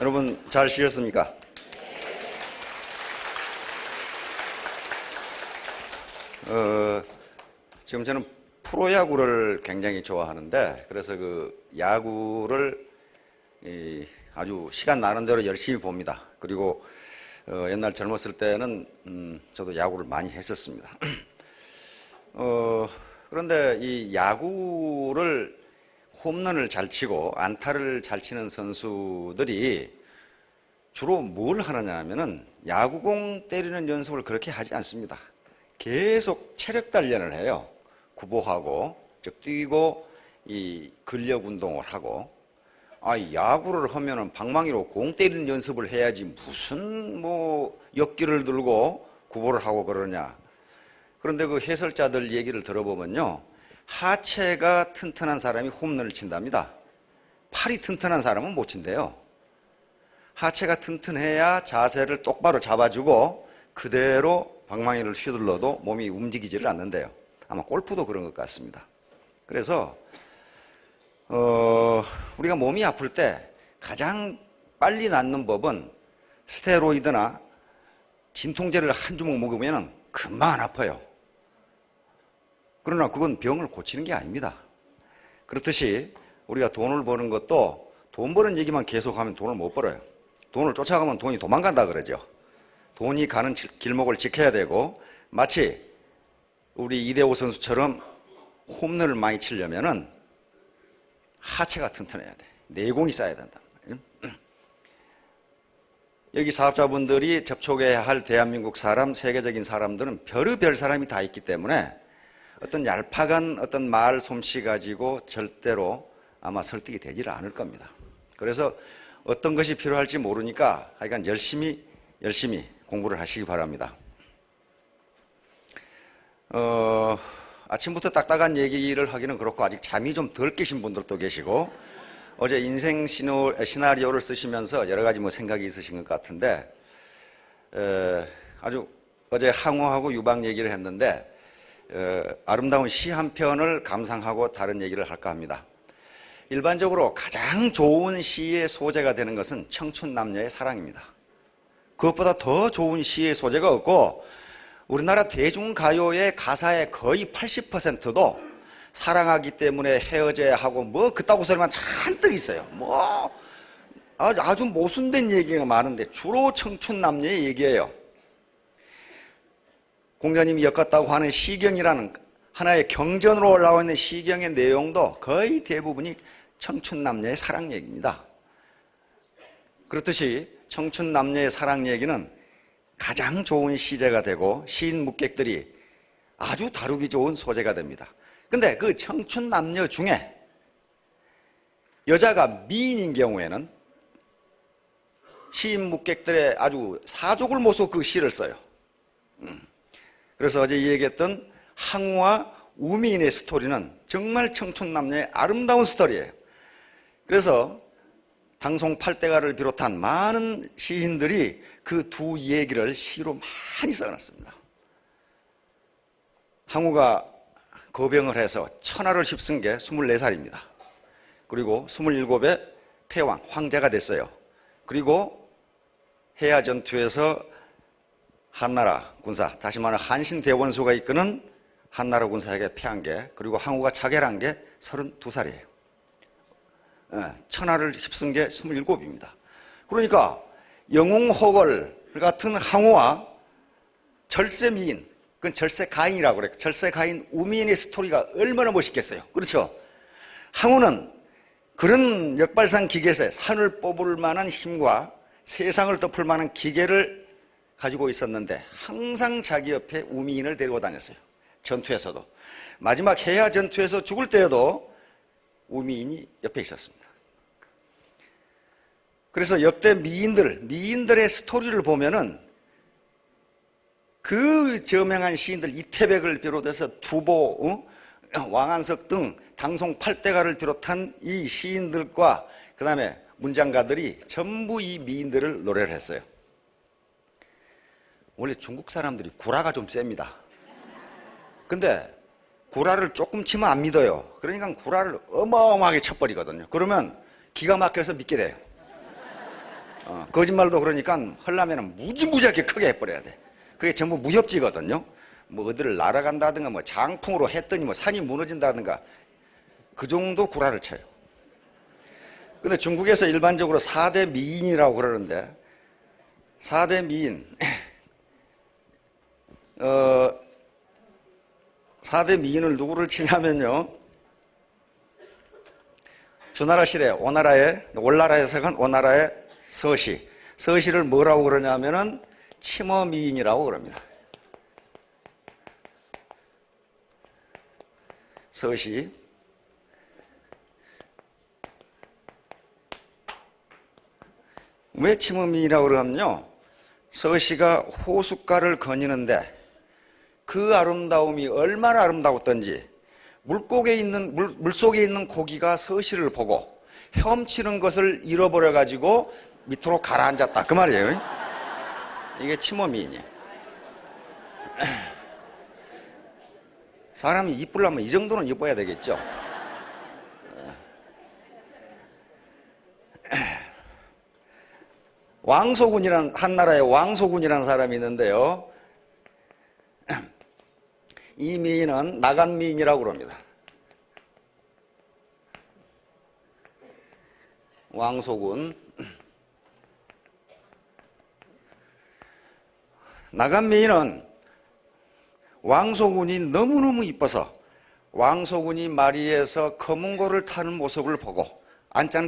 여러분 잘 쉬셨습니까? 지금 저는 프로야구를 굉장히 좋아하는데, 그래서 그 야구를 아주 시간 나는 대로 열심히 봅니다. 그리고 옛날 젊었을 때는 저도 야구를 많이 했었습니다. 그런데 이 야구를 홈런을 잘 치고 안타를 잘 치는 선수들이 주로 뭘 하느냐 하면은 야구공 때리는 연습을 그렇게 하지 않습니다. 계속 체력 단련을 해요. 구보하고, 즉 뛰고 이 근력 운동을 하고. 야구를 하면은 방망이로 공 때리는 연습을 해야지 무슨 역기를 들고 구보를 하고 그러냐. 그런데 그 해설자들 얘기를 들어보면요, 하체가 튼튼한 사람이 홈런을 친답니다. 팔이 튼튼한 사람은 못 친대요. 하체가 튼튼해야 자세를 똑바로 잡아주고 그대로 방망이를 휘둘러도 몸이 움직이지를 않는데요. 아마 골프도 그런 것 같습니다. 그래서 우리가 몸이 아플 때 가장 빨리 낫는 법은 스테로이드나 진통제를 한 주먹 먹으면 금방 안 아파요. 그러나 그건 병을 고치는 게 아닙니다. 그렇듯이 우리가 돈을 버는 것도 돈 버는 얘기만 계속하면 돈을 못 벌어요. 돈을 쫓아가면 돈이 도망간다 그러죠. 돈이 가는 길목을 지켜야 되고, 마치 우리 이대호 선수처럼 홈런을 많이 치려면은 하체가 튼튼해야 돼. 내공이 쌓여야 된다. 여기 사업자분들이 접촉해야 할 대한민국 사람, 세계적인 사람들은 별의별 사람이 다 있기 때문에 어떤 얄팍한 어떤 말 솜씨 가지고 절대로 아마 설득이 되지를 않을 겁니다. 그래서 어떤 것이 필요할지 모르니까 하여간 열심히 공부를 하시기 바랍니다. 아침부터 딱딱한 얘기를 하기는 그렇고 아직 잠이 좀 덜 깨신 분들도 계시고, 어제 인생 시나리오를 쓰시면서 여러 가지 생각이 있으신 것 같은데, 아주 어제 항우하고 유방 얘기를 했는데 아름다운 시 한 편을 감상하고 다른 얘기를 할까 합니다. 일반적으로 가장 좋은 시의 소재가 되는 것은 청춘 남녀의 사랑입니다. 그것보다 더 좋은 시의 소재가 없고, 우리나라 대중가요의 가사의 거의 80%도 사랑하기 때문에 헤어져야 하고 그따구 소리만 잔뜩 있어요. 아주 모순된 얘기가 많은데 주로 청춘 남녀의 얘기예요. 공자님이 엮었다고 하는 시경이라는 하나의 경전으로 올라와 있는 시경의 내용도 거의 대부분이 청춘 남녀의 사랑 얘기입니다. 그렇듯이 청춘 남녀의 사랑 얘기는 가장 좋은 시제가 되고 시인 묵객들이 아주 다루기 좋은 소재가 됩니다. 근데 그 청춘 남녀 중에 여자가 미인인 경우에는 시인 묵객들의 아주 사족을 모셔 그 시를 써요. 그래서 어제 얘기했던 항우와 우미인의 스토리는 정말 청춘 남녀의 아름다운 스토리예요. 그래서 당송 팔대가를 비롯한 많은 시인들이 그 두 얘기를 시로 많이 써놨습니다. 항우가 거병을 해서 천하를 휩쓴 게 24살입니다. 그리고 27에 패왕, 황제가 됐어요. 그리고 해야 전투에서 한나라 군사, 다시 말하면 한신대원수가 이끄는 한나라 군사에게 패한 게, 그리고 항우가 자결한 게 32살이에요. 천하를 휩쓴 게 27입니다. 그러니까 영웅호걸 같은 항우와 절세미인, 그건 절세가인이라고 그래요. 절세가인 우미인의 스토리가 얼마나 멋있겠어요. 그렇죠? 항우는 그런 역발상 기계에 산을 뽑을 만한 힘과 세상을 덮을 만한 기계를 가지고 있었는데 항상 자기 옆에 우미인을 데리고 다녔어요. 전투에서도. 마지막 해야 전투에서 죽을 때에도 우미인이 옆에 있었습니다. 그래서 역대 미인들의 스토리를 보면은 그 저명한 시인들 이태백을 비롯해서 두보, 왕한석 등 당송 팔대가를 비롯한 이 시인들과 그 다음에 문장가들이 전부 이 미인들을 노래를 했어요. 원래 중국 사람들이 구라가 좀 셉니다. 근데 구라를 조금 치면 안 믿어요. 그러니까 구라를 어마어마하게 쳐버리거든요. 그러면 기가 막혀서 믿게 돼요. 거짓말도 그러니까 하려면 무지무지하게 크게 해버려야 돼. 그게 전부 무협지거든요. 뭐 어디를 날아간다든가 뭐 장풍으로 했더니 뭐 산이 무너진다든가 그 정도 구라를 쳐요. 근데 중국에서 일반적으로 4대 미인이라고 그러는데 4대 미인 4대 미인을 누구를 치냐면요, 주나라 시대 올나라에서는 오나라의 서시를 뭐라고 그러냐면은 치머미인이라고 그럽니다. 서시. 왜 치머미인이라고 그러냐면요, 서시가 호숫가를 거니는데 그 아름다움이 얼마나 아름다웠던지 물속에 있는 고기가 서시를 보고 헤엄치는 것을 잃어버려 가지고 밑으로 가라앉았다, 그 말이에요. 이게 치머미인이에요. 사람이 이쁘려면 이 정도는 이뻐야 되겠죠. 한나라의 왕소군이라는 사람이 있는데요, 이 미인은 나간미인이라고 그럽니다. 왕소군. 나간미인은 왕소군이 너무너무 이뻐서 왕소군이 마리에서 검은고를 타는 모습을 보고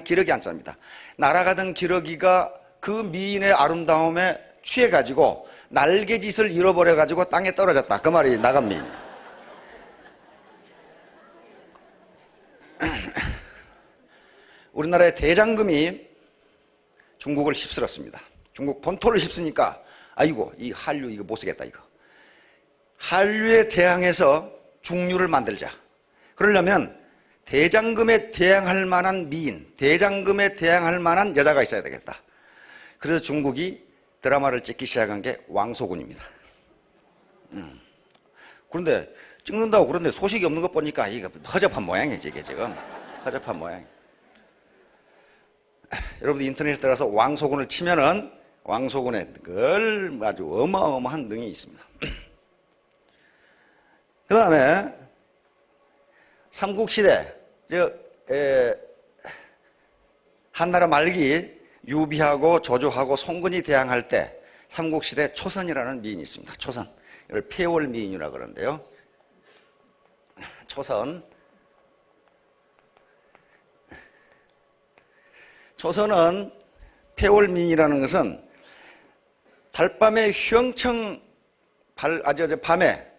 기러기 안자입니다. 날아가던 기러기가 그 미인의 아름다움에 취해가지고 날개짓을 잃어버려가지고 땅에 떨어졌다, 그 말이 나간미인. 우리나라의 대장금이 중국을 휩쓸었습니다. 중국 본토를 휩쓰니까 아이고 이 한류 이거 못 쓰겠다, 이거 한류에 대항해서 중류를 만들자. 그러려면 대장금에 대항할 만한 미인, 대장금에 대항할 만한 여자가 있어야 되겠다. 그래서 중국이 드라마를 찍기 시작한 게 왕소군입니다. 그런데 찍는다고 그런데 소식이 없는 것 보니까 이거 허접한 모양이지, 이게 지금 허접한 모양. 여러분들 인터넷에 들어가서 왕소군을 치면은 왕소군에 아주 어마어마한 능이 있습니다. 그 다음에 삼국시대, 한나라 말기 유비하고 조조하고 송건이 대항할 때 삼국시대 초선이라는 미인이 있습니다. 초선. 이걸 폐월미인이라고 그러는데요. 초선은 폐월미인이라는 것은 달밤에 밤에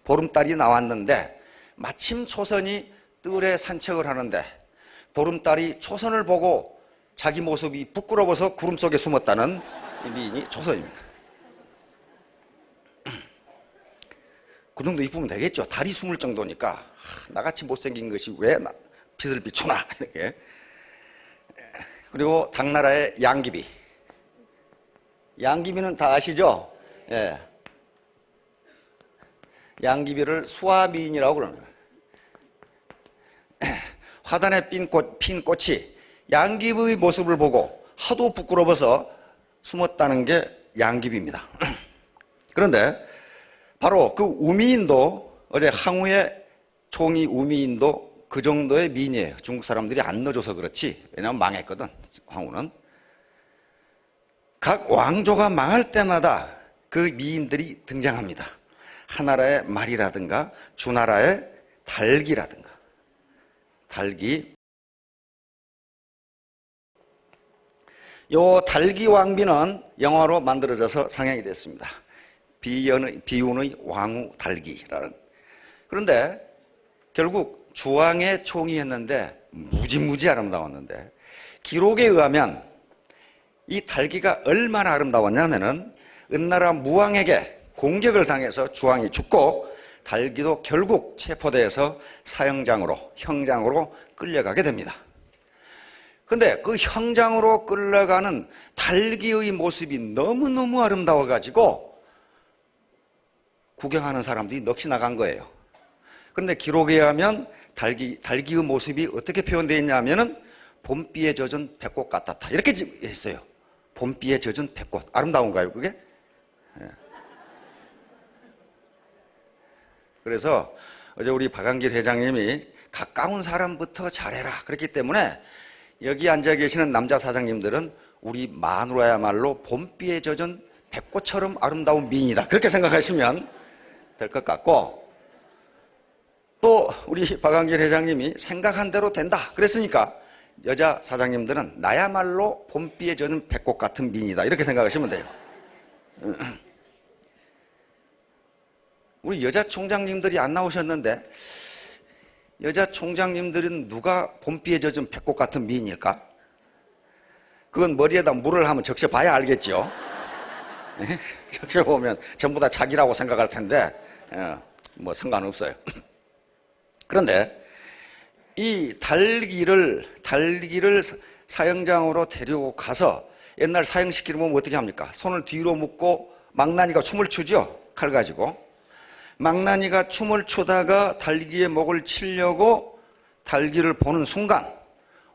보름달이 나왔는데 마침 초선이 뜰에 산책을 하는데 보름달이 초선을 보고 자기 모습이 부끄러워서 구름 속에 숨었다는 이 미인이 초선입니다. 그 정도 이쁘면 되겠죠. 달이 숨을 정도니까 나같이 못생긴 것이 왜 빛을 비추나, 이렇게. 그리고 당나라의 양귀비. 양귀비는 다 아시죠? 예. 양귀비를 수화미인이라고 그럽니다. 화단에 핀 꽃이 양귀비의 모습을 보고 하도 부끄러워서 숨었다는 게 양귀비입니다. 그런데 바로 그 우미인도, 어제 항우의 총이 우미인도 그 정도의 미인이에요. 중국 사람들이 안 넣어줘서 그렇지, 왜냐하면 망했거든, 항우는. 각 왕조가 망할 때마다 그 미인들이 등장합니다. 하나라의 말이라든가 주나라의 달기라든가. 달기. 요 달기 왕비는 영화로 만들어져서 상영이 됐습니다. 비운의 왕후 달기라는. 그런데 결국 주왕의 총이 했는데 무지무지 아름다웠는데, 기록에 의하면 이 달기가 얼마나 아름다웠냐면은 은나라 무왕에게 공격을 당해서 주왕이 죽고 달기도 결국 체포돼서 형장으로 끌려가게 됩니다. 근데 그 형장으로 끌려가는 달기의 모습이 너무너무 아름다워가지고 구경하는 사람들이 넋이 나간 거예요. 그런데 기록에 의하면 달기의 모습이 어떻게 표현되어 있냐면은 봄비에 젖은 백꽃 같았다, 이렇게 했어요. 봄비에 젖은 백꽃. 아름다운가요, 그게? 예. 그래서 어제 우리 박한길 회장님이 가까운 사람부터 잘해라. 그렇기 때문에 여기 앉아 계시는 남자 사장님들은 우리 마누라야말로 봄비에 젖은 백꽃처럼 아름다운 미인이다. 그렇게 생각하시면 될 것 같고, 또 우리 박한길 회장님이 생각한 대로 된다. 그랬으니까 여자 사장님들은 나야말로 봄비에 젖은 백꽃 같은 미인이다. 이렇게 생각하시면 돼요. 우리 여자 총장님들이 안 나오셨는데 여자 총장님들은 누가 봄비에 젖은 백꽃 같은 미인일까? 그건 머리에다 물을 한번 적셔봐야 알겠죠. 적셔보면 전부 다 자기라고 생각할 텐데 뭐 상관없어요. 그런데 이 달기를 사형장으로 데리고 가서 옛날 사형시키려면 어떻게 합니까? 손을 뒤로 묶고 망나니가 춤을 추죠. 칼 가지고. 망나니가 춤을 추다가 달기의 목을 치려고 달기를 보는 순간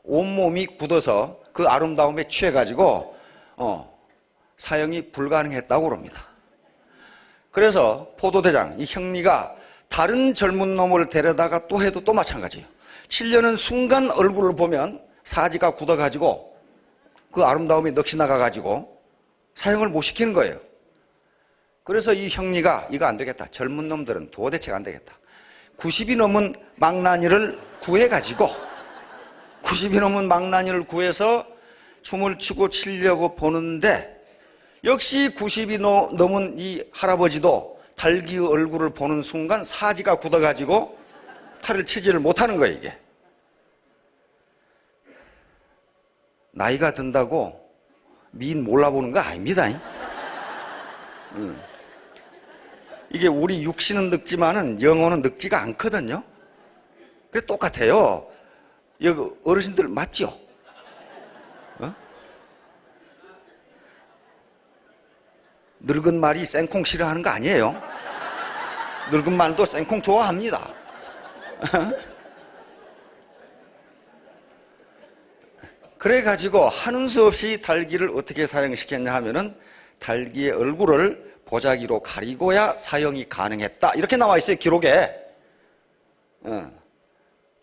온몸이 굳어서 그 아름다움에 취해가지고 사형이 불가능했다고 그럽니다. 그래서 포도대장, 이 형리가 다른 젊은 놈을 데려다가 또 해도 또 마찬가지예요. 치려는 순간 얼굴을 보면 사지가 굳어가지고 그 아름다움이 넋이 나가가지고 사형을 못 시키는 거예요. 그래서 이 형리가 이거 안 되겠다. 젊은 놈들은 도대체 안 되겠다. 90이 넘은 망나니를 구해가지고 90이 넘은 망나니를 구해서 춤을 추고 치려고 보는데 역시 90이 넘은 이 할아버지도 달기의 얼굴을 보는 순간 사지가 굳어가지고 칼을 치지를 못하는 거예요, 이게. 나이가 든다고 미인 몰라보는 거 아닙니다. 이게 우리 육신은 늙지만은 영혼은 늙지가 않거든요. 그래 똑같아요. 여기 어르신들 맞죠? 늙은 말이 생콩 싫어하는 거 아니에요. 늙은 말도 생콩 좋아합니다. 그래가지고 하는 수 없이 달기를 어떻게 사형시켰냐 하면은 달기의 얼굴을 보자기로 가리고야 사형이 가능했다. 이렇게 나와 있어요, 기록에.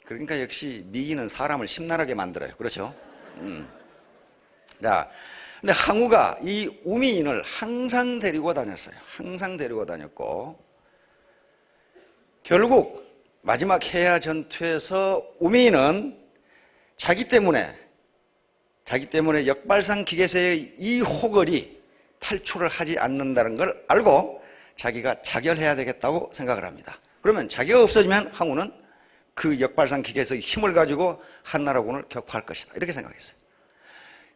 그러니까 역시 미인은 사람을 심란하게 만들어요. 그렇죠? 자, 근데 항우가 이 우미인을 항상 데리고 다녔어요. 항상 데리고 다녔고, 결국 마지막 해야 전투에서 우미인은 자기 때문에 역발상 기계세의 이 호걸이 탈출을 하지 않는다는 걸 알고 자기가 자결해야 되겠다고 생각을 합니다. 그러면 자기가 없어지면 항우는 그 역발상 기계에서의 힘을 가지고 한나라군을 격파할 것이다. 이렇게 생각했어요.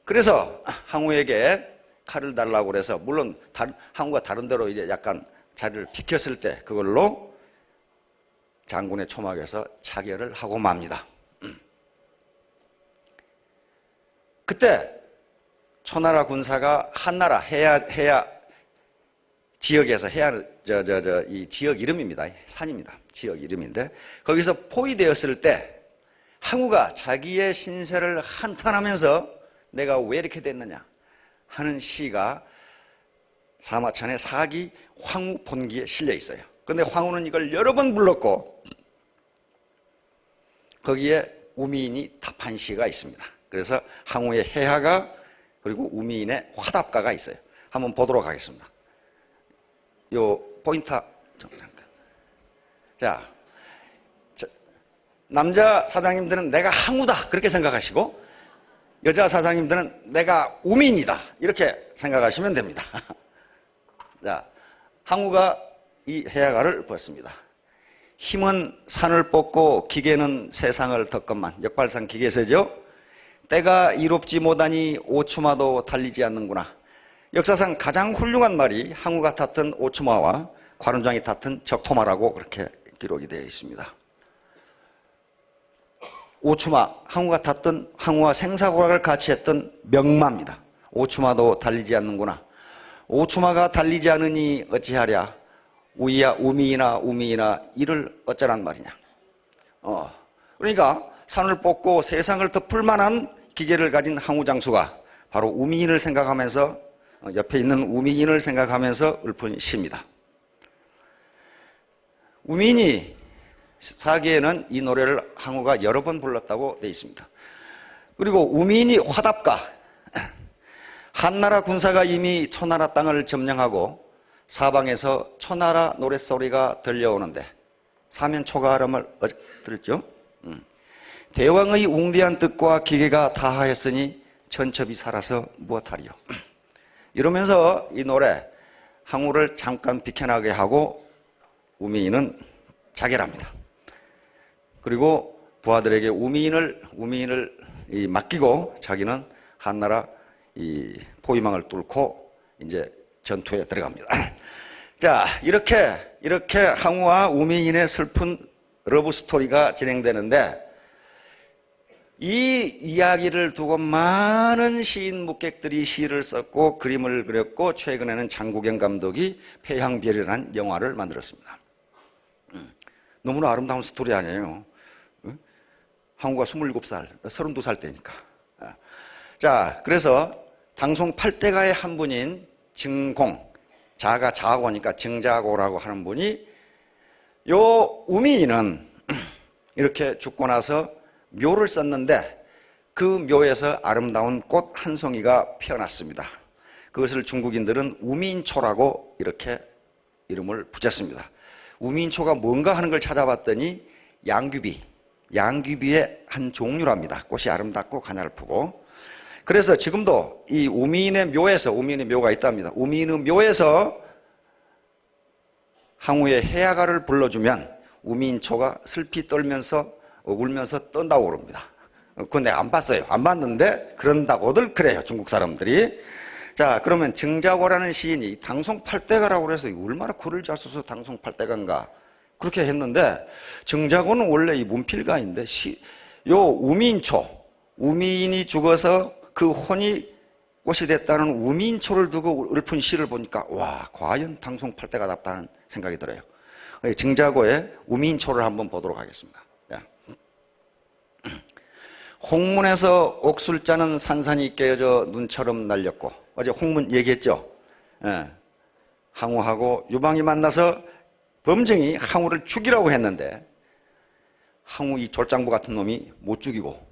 그래서 항우에게 칼을 달라고 그래서 물론 항우가 다른 데로 이제 약간 자리를 비켰을 때 그걸로 장군의 초막에서 자결을 하고 맙니다. 그때 초나라 군사가 한나라 해야 지역에서 이 지역 이름입니다. 산입니다. 지역 이름인데 거기서 포위되었을 때 항우가 자기의 신세를 한탄하면서 내가 왜 이렇게 됐느냐 하는 시가 사마천의 사기 황후 본기에 실려 있어요. 그런데 황후는 이걸 여러 번 불렀고 거기에 우미인이 답한 시가 있습니다. 그래서 항우의 해하가 그리고 우미인의 화답가가 있어요. 한번 보도록 하겠습니다. 요 포인트 잠깐. 자, 남자 사장님들은 내가 항우다 그렇게 생각하시고 여자 사장님들은 내가 우미인이다 이렇게 생각하시면 됩니다. 자, 항우가 이 해야가를 벗습니다. 힘은 산을 뽑고 기계는 세상을 덮건만. 역발상 기계세죠. 때가 이롭지 못하니 오추마도 달리지 않는구나. 역사상 가장 훌륭한 말이 항우가 탔던 오추마와 관원장이 탔던 적토마라고 그렇게 기록이 되어 있습니다. 오추마, 항우와 생사고락을 같이 했던 명마입니다. 오추마도 달리지 않는구나. 오추마가 달리지 않으니 어찌하랴. 우미이나 이를 어쩌란 말이냐. 그러니까 산을 뽑고 세상을 덮을 만한 기계를 가진 항우 장수가 바로 우미인을 생각하면서, 옆에 있는 우미인을 생각하면서 읊은 시입니다. 우미인이 사기에는 이 노래를 항우가 여러 번 불렀다고 되어 있습니다. 그리고 우미인이 화답가, 한나라 군사가 이미 초나라 땅을 점령하고 사방에서 초나라 노랫소리가 들려오는데, 사면초가름을 들었죠? 대왕의 웅대한 뜻과 기계가 다하였으니 천첩이 살아서 무엇하리요. 이러면서 이 노래 항우를 잠깐 비켜나게 하고 우미인은 자결합니다. 그리고 부하들에게 우미인을 맡기고 자기는 한나라 이 포위망을 뚫고 이제 전투에 들어갑니다. 자, 이렇게 항우와 우미인의 슬픈 러브 스토리가 진행되는데, 이 이야기를 두고 많은 시인 묵객들이 시를 썼고 그림을 그렸고, 최근에는 장국영 감독이 패향별이라는 영화를 만들었습니다. 너무나 아름다운 스토리 아니에요. 항우가 27살, 32살 때니까. 자, 그래서 당송 8대가의 한 분인 증공, 자가 자고니까 증자고라고 하는 분이, 요 우미인은 이렇게 죽고 나서 묘를 썼는데, 그 묘에서 아름다운 꽃 한 송이가 피어났습니다. 그것을 중국인들은 우민초라고 이렇게 이름을 붙였습니다. 우민초가 뭔가 하는 걸 찾아봤더니 양귀비의 한 종류랍니다. 꽃이 아름답고 가냘프고. 그래서 지금도 이 우민의 묘가 있답니다. 우민의 묘에서 항우의 해야가를 불러주면 우민초가 슬피 떨면서 울면서 떤다고 그럽니다. 그건 내가 안 봤어요. 안 봤는데 그런다고들 그래요, 중국 사람들이. 자, 그러면 증자고라는 시인이 당송 8대가라고 그래서 얼마나 글을 잘 써서 당송 8대가인가 그렇게 했는데, 증자고는 원래 이 문필가인데, 요 우민인이 죽어서 그 혼이 꽃이 됐다는 우민초를 두고 읊은 시를 보니까, 와, 과연 당송 8대가답다는 생각이 들어요. 증자고의 우민초를 한번 보도록 하겠습니다. 홍문에서 옥술자는 산산이 깨어져 눈처럼 날렸고, 어제 홍문 얘기했죠. 항우하고 유방이 만나서 범증이 항우를 죽이라고 했는데, 항우 이 졸장부 같은 놈이 못 죽이고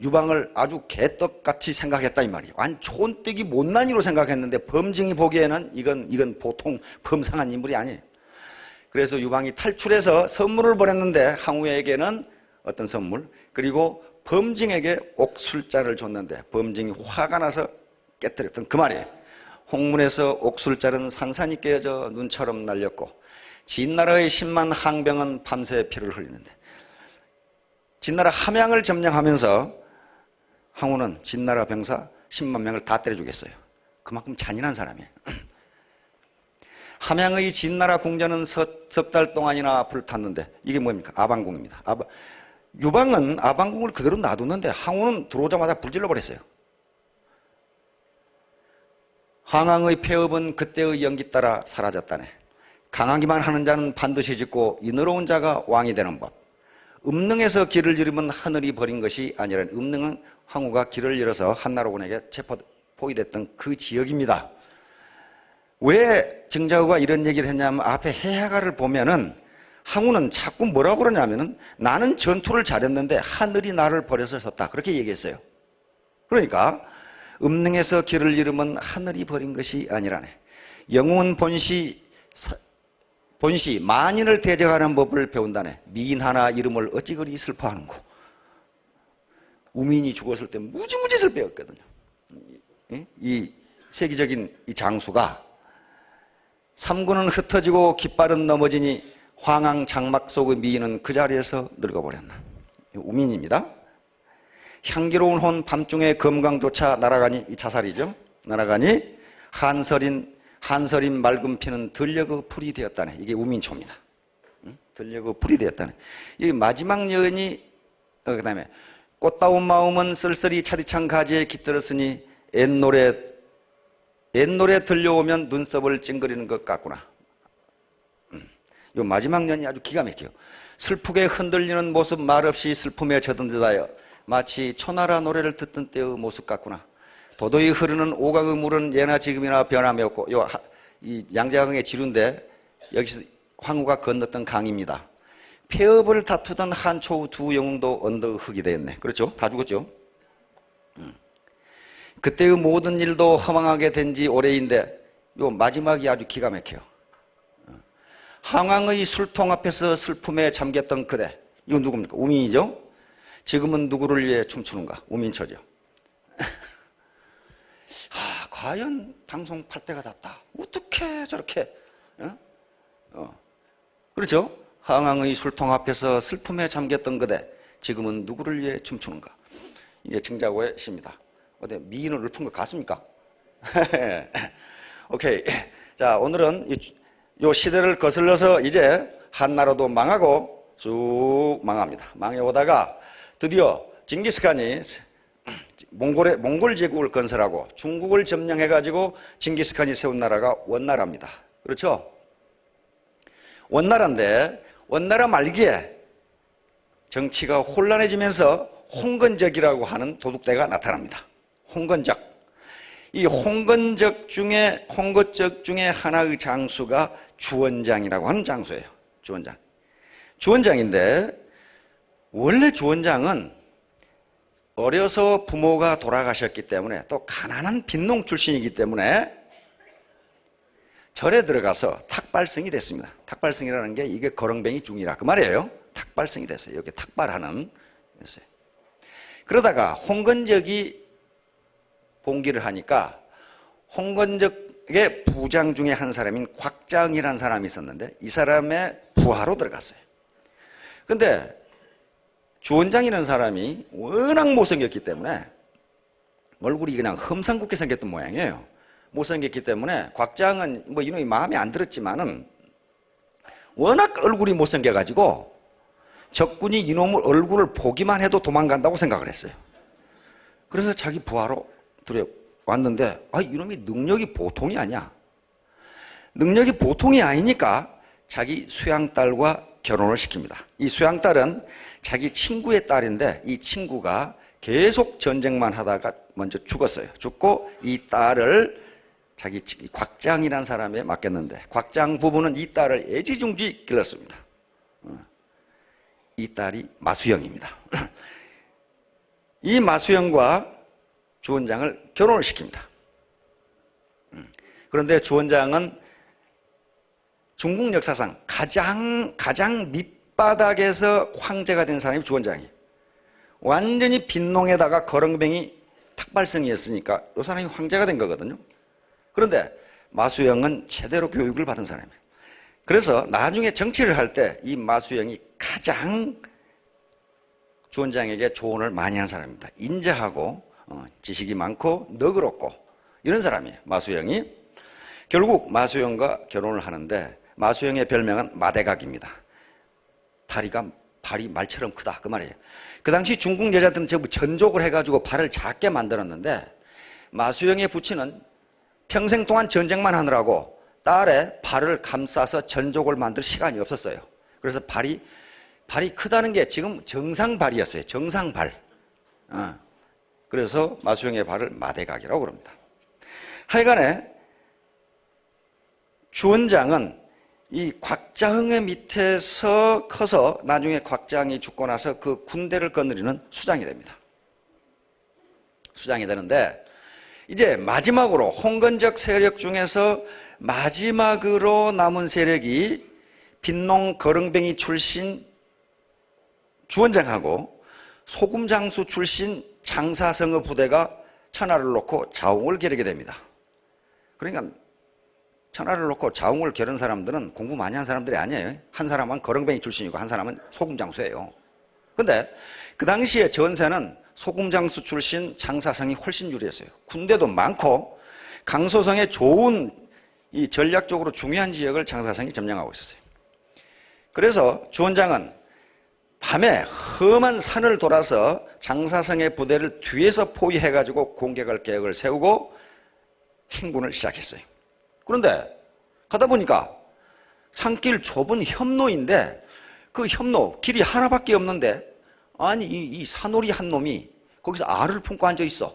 유방을 아주 개떡같이 생각했다 이 말이에요. 아니, 촌뜨기 못난이로 생각했는데 범증이 보기에는 이건 보통 범상한 인물이 아니에요. 그래서 유방이 탈출해서 선물을 보냈는데, 항우에게는 어떤 선물, 그리고 범증에게 옥술자를 줬는데 범증이 화가 나서 깨뜨렸던 그 말이에요. 홍문에서 옥술자는 산산이 깨어져 눈처럼 날렸고, 진나라의 10만 항병은 밤새 피를 흘리는데, 진나라 함양을 점령하면서 항우는 진나라 병사 10만 명을 다 때려 죽였어요. 그만큼 잔인한 사람이에요. 함양의 진나라 궁전은 석 달 동안이나 불탔는데, 이게 뭡니까? 아방궁입니다. 유방은 아방궁을 그대로 놔뒀는데 항우는 들어오자마자 불질러 버렸어요. 항왕의 폐업은 그때의 연기 따라 사라졌다네. 강하기만 하는 자는 반드시 짓고 인의로운 자가 왕이 되는 법. 음능에서 길을 잃으면 하늘이 버린 것이 아니라, 음능은 항우가 길을 잃어서 한나라군에게 포위됐던 그 지역입니다. 왜 증자고가 이런 얘기를 했냐면, 앞에 해야가를 보면은 항우는 자꾸 뭐라고 그러냐면은, 나는 전투를 잘했는데 하늘이 나를 버려서 섰다, 그렇게 얘기했어요. 그러니까 음능에서 길을 잃으면 하늘이 버린 것이 아니라네. 영웅은 본시 만인을 대적하는 법을 배운다네. 미인 하나 이름을 어찌 그리 슬퍼하는고. 우민이 죽었을 때 무지무지 슬퍼했거든요. 이 세계적인 이 장수가, 삼군은 흩어지고 깃발은 넘어지니 황황 장막 속의 미인은 그 자리에서 늙어버렸나. 우민입니다. 향기로운 혼 밤중에 검광조차 날아가니, 이 자살이죠. 날아가니 한설인 맑은 피는 들녘의 풀이 되었다네. 이게 우민초입니다. 들녘의 풀이 되었다네. 이 마지막 여인이, 그 다음에 꽃다운 마음은 쓸쓸히 차디찬 가지에 깃들었으니 옛노래 들려오면 눈썹을 찡그리는 것 같구나. 요 마지막 년이 아주 기가 막혀요. 슬프게 흔들리는 모습 말없이 슬픔에 젖은 듯하여 마치 초나라 노래를 듣던 때의 모습 같구나. 도도히 흐르는 오강의 물은 예나 지금이나 변함이 없고, 이 양재강의 지류인데 여기서 황후가 건넜던 강입니다. 폐업을 다투던 한초후 두 영웅도 언덕 흙이 되었네. 그렇죠? 다 죽었죠? 그때의 모든 일도 허망하게 된 지 오래인데 요 마지막이 아주 기가 막혀요. 항왕의 술통 앞에서 슬픔에 잠겼던 그대. 이건 누굽니까? 우민이죠? 지금은 누구를 위해 춤추는가? 우민처죠. 과연 당송 팔대가 답다. 어떻게 저렇게? 그렇죠? 항왕의 술통 앞에서 슬픔에 잠겼던 그대. 지금은 누구를 위해 춤추는가? 이게 정자고의 시입니다. 어때? 미인을 읊은 것 같습니까? 오케이. 자, 오늘은 이 시대를 거슬러서 이제 한나라도 망하고 쭉 망합니다. 망해오다가 드디어 징기스칸이 몽골 제국을 건설하고 중국을 점령해가지고 징기스칸이 세운 나라가 원나라입니다. 그렇죠? 원나라인데 원나라 말기에 정치가 혼란해지면서 홍건적이라고 하는 도둑대가 나타납니다. 홍건적. 이 홍건적 중에 하나의 장수가 주원장이라고 하는 장수예요. 주원장. 주원장인데 원래 주원장은 어려서 부모가 돌아가셨기 때문에 또 가난한 빈농 출신이기 때문에 절에 들어가서 탁발성이 됐습니다. 탁발성이라는 게 이게 거렁뱅이 중이라 그 말이에요. 탁발성이 됐어요. 여기 탁발하는 됐어요. 그러다가 홍건적이 봉기를 하니까 홍건적의 부장 중에 한 사람인 곽장이라는 사람이 있었는데 이 사람의 부하로 들어갔어요. 근데 주원장이라는 사람이 워낙 못생겼기 때문에 얼굴이 그냥 험상궂게 생겼던 모양이에요. 못생겼기 때문에 곽장은 뭐 이놈이 마음에 안 들었지만은 워낙 얼굴이 못생겨가지고 적군이 이놈의 얼굴을 보기만 해도 도망간다고 생각을 했어요. 그래서 자기 부하로 들여왔는데 이놈이 능력이 보통이 아니야. 능력이 보통이 아니니까 자기 수양딸과 결혼을 시킵니다. 이 수양딸은 자기 친구의 딸인데 이 친구가 계속 전쟁만 하다가 먼저 죽었어요. 죽고 이 딸을 자기 곽장이라는 사람에 맡겼는데 곽장 부부는 이 딸을 애지중지 길렀습니다. 이 딸이 마수영입니다. 이 마수영과 주원장을 결혼을 시킵니다. 그런데 주원장은 중국 역사상 가장 밑바닥에서 황제가 된 사람이 주원장이에요. 완전히 빈농에다가 거렁뱅이 탁발성이었으니까 이 사람이 황제가 된 거거든요. 그런데 마수영은 제대로 교육을 받은 사람이에요. 그래서 나중에 정치를 할 때 이 마수영이 가장 주원장에게 조언을 많이 한 사람입니다. 인자하고 지식이 많고 너그럽고 이런 사람이에요. 마수영이. 결국 마수영과 결혼을 하는데 마수영의 별명은 마대각입니다. 발이 말처럼 크다 그 말이에요. 그 당시 중국 여자들은 전부 전족을 해가지고 발을 작게 만들었는데 마수영의 부친은 평생 동안 전쟁만 하느라고 딸의 발을 감싸서 전족을 만들 시간이 없었어요. 그래서 발이 크다는 게 지금 정상발이었어요. 정상발. 그래서 마수영의 발을 마대각이라고 그럽니다. 하여간에 주원장은 이 곽장의 밑에서 커서 나중에 곽장이 죽고 나서 그 군대를 거느리는 수장이 됩니다. 수장이 되는데 이제 마지막으로 홍건적 세력 중에서 마지막으로 남은 세력이 빈농 거렁뱅이 출신 주원장하고 소금장수 출신 장사성의 부대가 천하를 놓고 자웅을 겨루게 됩니다. 그러니까 천하를 놓고 자웅을 겨룬 사람들은 공부 많이 한 사람들이 아니에요. 한 사람은 거렁뱅이 출신이고 한 사람은 소금장수예요. 그런데 그 당시에 전세는 소금장수 출신 장사성이 훨씬 유리했어요. 군대도 많고 강소성의 좋은 이 전략적으로 중요한 지역을 장사성이 점령하고 있었어요. 그래서 주원장은 밤에 험한 산을 돌아서 장사성의 부대를 뒤에서 포위해가지고 공격할 계획을 세우고 행군을 시작했어요. 그런데 가다 보니까 산길 좁은 협로인데 그 협로 길이 하나밖에 없는데 아니 이 사노리 한 놈이 거기서 알을 품고 앉아 있어.